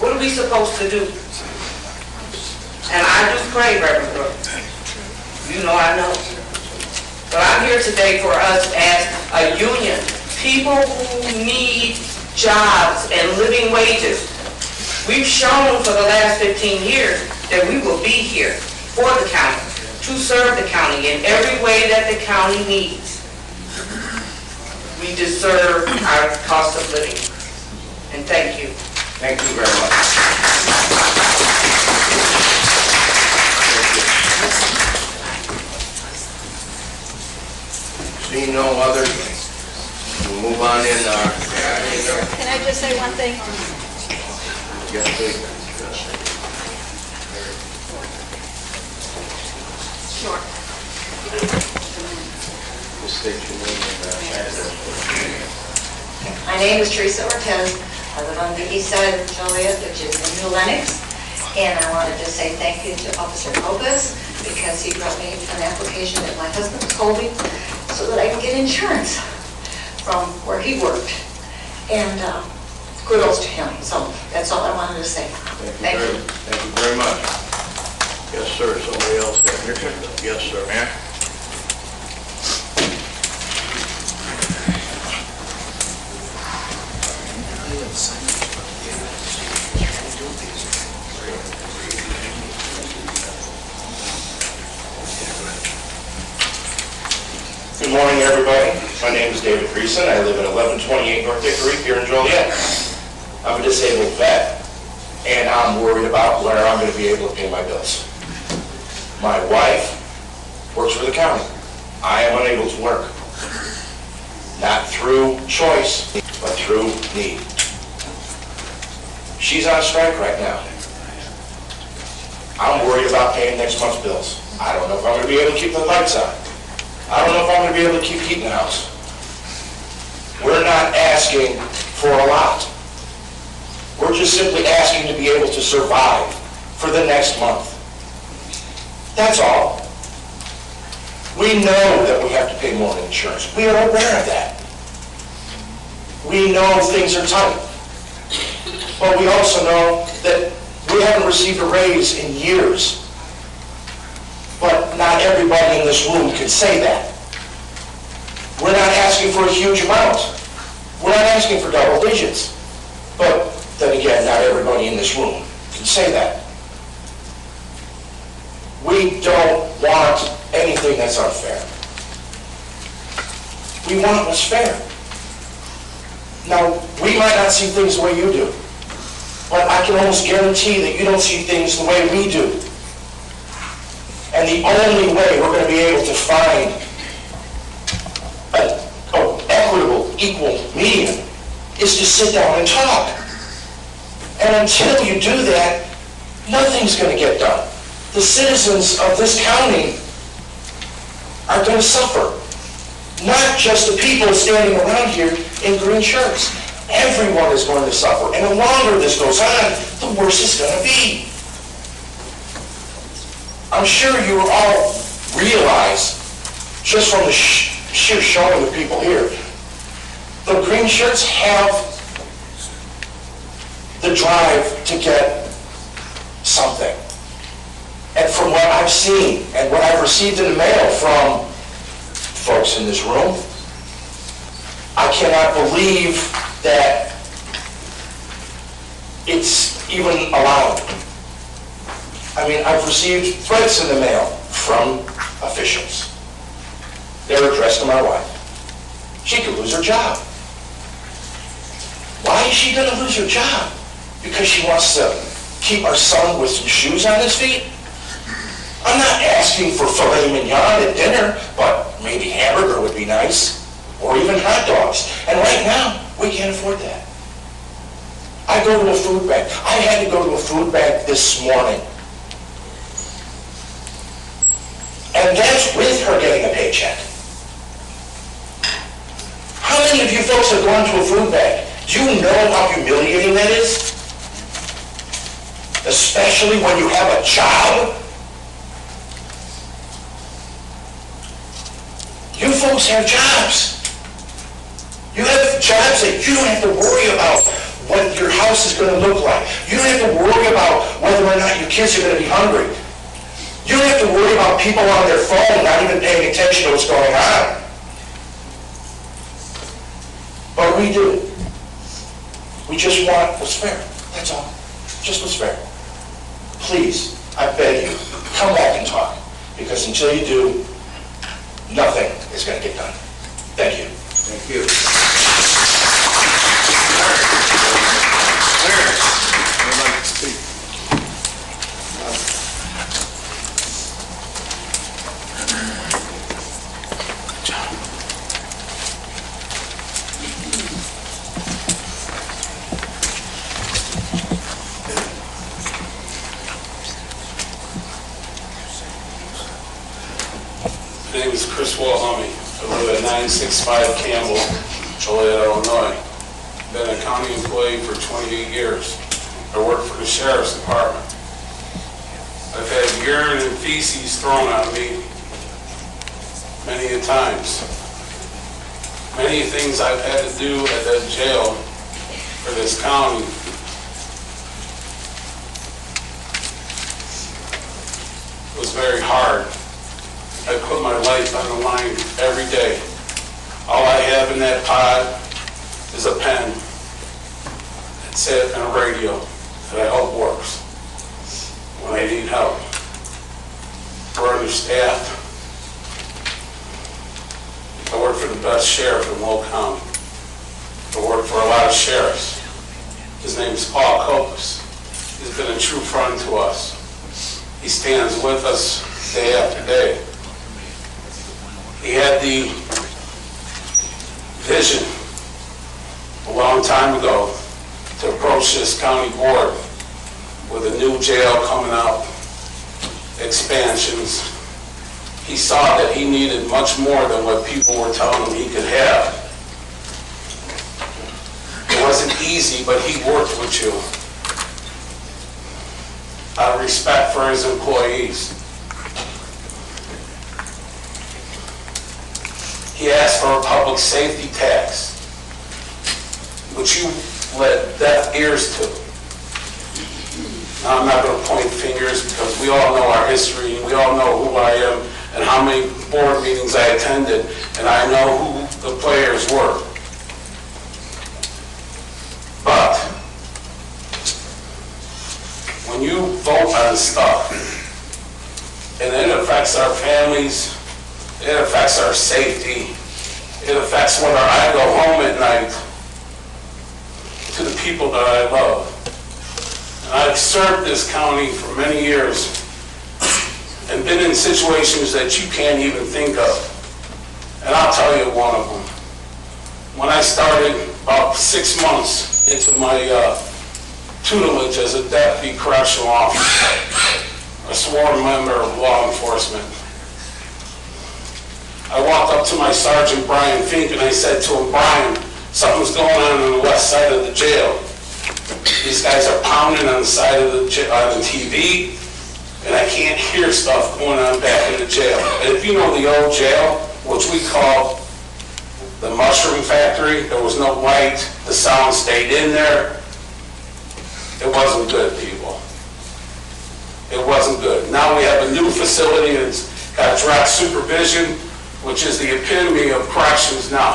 What are we supposed to do? And I do pray, Reverend Brooke. You know I know. But I'm here today for us as a union, people who need jobs and living wages. We've shown for the last 15 years that we will be here for the county, to serve the county in every way that the county needs. We deserve our cost of living. And thank you. thank you very much. Seeing no other, we'll move on in our... Can I just say one thing? Yes, please. Sure. Just state your name and address. My name is Teresa Ortez. I live on the east side of Joliet, which is in New Lenox. And I wanted to say thank you to Officer Lopez because he brought me an application that my husband was holding so that I can get insurance from where he worked. And kudos to him. So that's all I wanted to say. Thank you. Thank you very much. Yes, sir. Somebody else got here? Yes, sir. Ma'am? Good morning, everybody. My name is David Greason. I live at 1128 North Hickory here in Joliet. I'm a disabled vet, and I'm worried about where I'm going to be able to pay my bills. My wife works for the county. I am unable to work. Not through choice, but through need. She's on strike right now. I'm worried about paying next month's bills. I don't know if I'm going to be able to keep the lights on. I don't know if I'm going to be able to keep heating the house. We're not asking for a lot. We're just simply asking to be able to survive for the next month. That's all. We know that we have to pay more in insurance. We are aware of that. We know things are tight. But we also know that we haven't received a raise in years. But not everybody in this room can say that. We're not asking for a huge amount. We're not asking for double digits. But then again, not everybody in this room can say that. We don't want anything that's unfair. We want what's fair. Now, we might not see things the way you do, but I can almost guarantee that you don't see things the way we do. And the only way we're going to be able to find an equitable, equal medium is to sit down and talk. And until you do that, nothing's going to get done. The citizens of this county are going to suffer. Not just the people standing around here in green shirts. Everyone is going to suffer. And the longer this goes on, the worse it's going to be. I'm sure you all realize, just from the sheer showing of people here, the green shirts have the drive to get something. And from what I've seen and what I've received in the mail from folks in this room, I cannot believe that it's even allowed. I mean, I've received threats in the mail from officials. They're addressed to my wife. She could lose her job. Why is she going to lose her job? Because she wants to keep our son with some shoes on his feet? I'm not asking for filet mignon at dinner, but maybe hamburger would be nice, or even hot dogs. And right now, we can't afford that. I go to a food bank. I had to go to a food bank this morning. And that's with her getting a paycheck. How many of you folks have gone to a food bank? Do you know how humiliating that is? Especially when you have a job. You folks have jobs. You have jobs that you don't have to worry about what your house is going to look like. You don't have to worry about whether or not your kids are going to be hungry. You don't have to worry about people on their phone not even paying attention to what's going on. But we do. We just want what's fair. That's all. Just what's fair. Please, I beg you, come back and talk. Because until you do, nothing is going to get done. Thank you. Thank you. I'd like to speak. My name is Chris Walhummy. I live at 965 Campbell, Joliet, Illinois. Been a county employee for 28 years. I work for the Sheriff's Department. I've had urine and feces thrown on me many a times. Many things I've had to do at that jail for this county. It was very hard. I put my life on the line every day. All I have in that pod is a pen. That's it, and a radio that I hope works when I need help. We're understaffed. His name is Paul Copus. He's been a true friend to us. He stands with us day after day. He had the vision a long time ago to approach this county board with a new jail coming up, expansions. He saw that he needed much more than what people were telling him he could have. It wasn't easy, but he worked with you. Out of respect for his employees. He asked for a public safety tax, which you led deaf ears to. Now, I'm not going to point fingers because we all know our history, and we all know who I am and how many board meetings I attended, and I know who the players were. But when you vote on stuff, and it affects our families, it affects our safety, it affects whether I go home at night to the people that I love. And I've served this county for many years and been in situations that you can't even think of. And I'll tell you one of them. When I started about 6 months into my tutelage as a deputy correctional officer, a sworn member of law enforcement, I walked up to my Sergeant Brian Fink and I said to him, Brian, something's going on the west side of the jail. These guys are pounding on the side of the TV, and I can't hear stuff going on back in the jail. And if you know the old jail, which we call the mushroom factory, there was no light, the sound stayed in there. It wasn't good, people. It wasn't good. Now we have a new facility that's got direct supervision, which is the epitome of corrections now.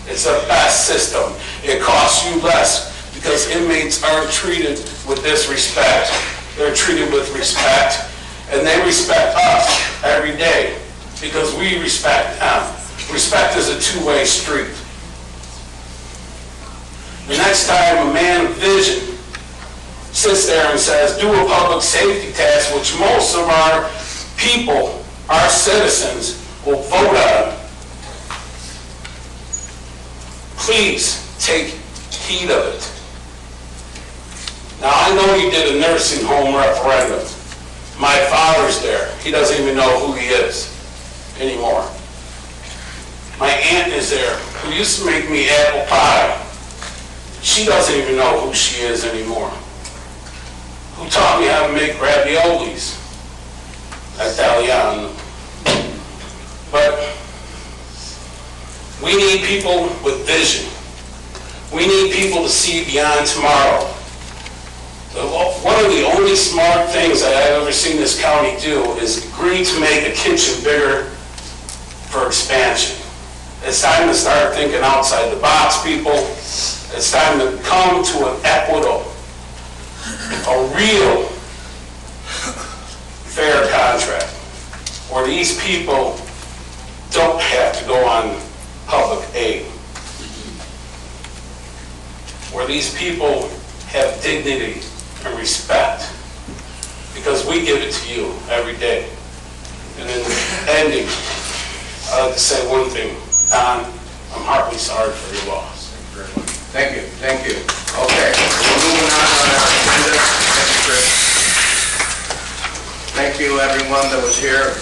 It's the best system. It costs you less because inmates aren't treated with disrespect. They're treated with respect, and they respect us every day because we respect them. Respect is a two-way street. The next time a man of vision sits there and says, do a public safety tax, which most of our people, our citizens, will vote on, please take heed of it. Now, I know you did a nursing home referendum. My father's there. He doesn't even know who he is anymore. My aunt is there, who used to make me apple pie. She doesn't even know who she is anymore. Who taught me how to make raviolis, Italiano. But we need people with vision. We need people to see beyond tomorrow. One of the only smart things that I've ever seen this county do is agree to make a kitchen bigger for expansion. It's time to start thinking outside the box, people. It's time to come to an equitable, a real fair contract where these people don't have to go on public aid, where these people have dignity and respect, because we give it to you every day. And in ending, I'd like to say one thing. Don, I'm heartily sorry for your loss. Thank you, thank you. Okay, we're moving on our agenda. Thank you, Chris. Thank you, everyone that was here.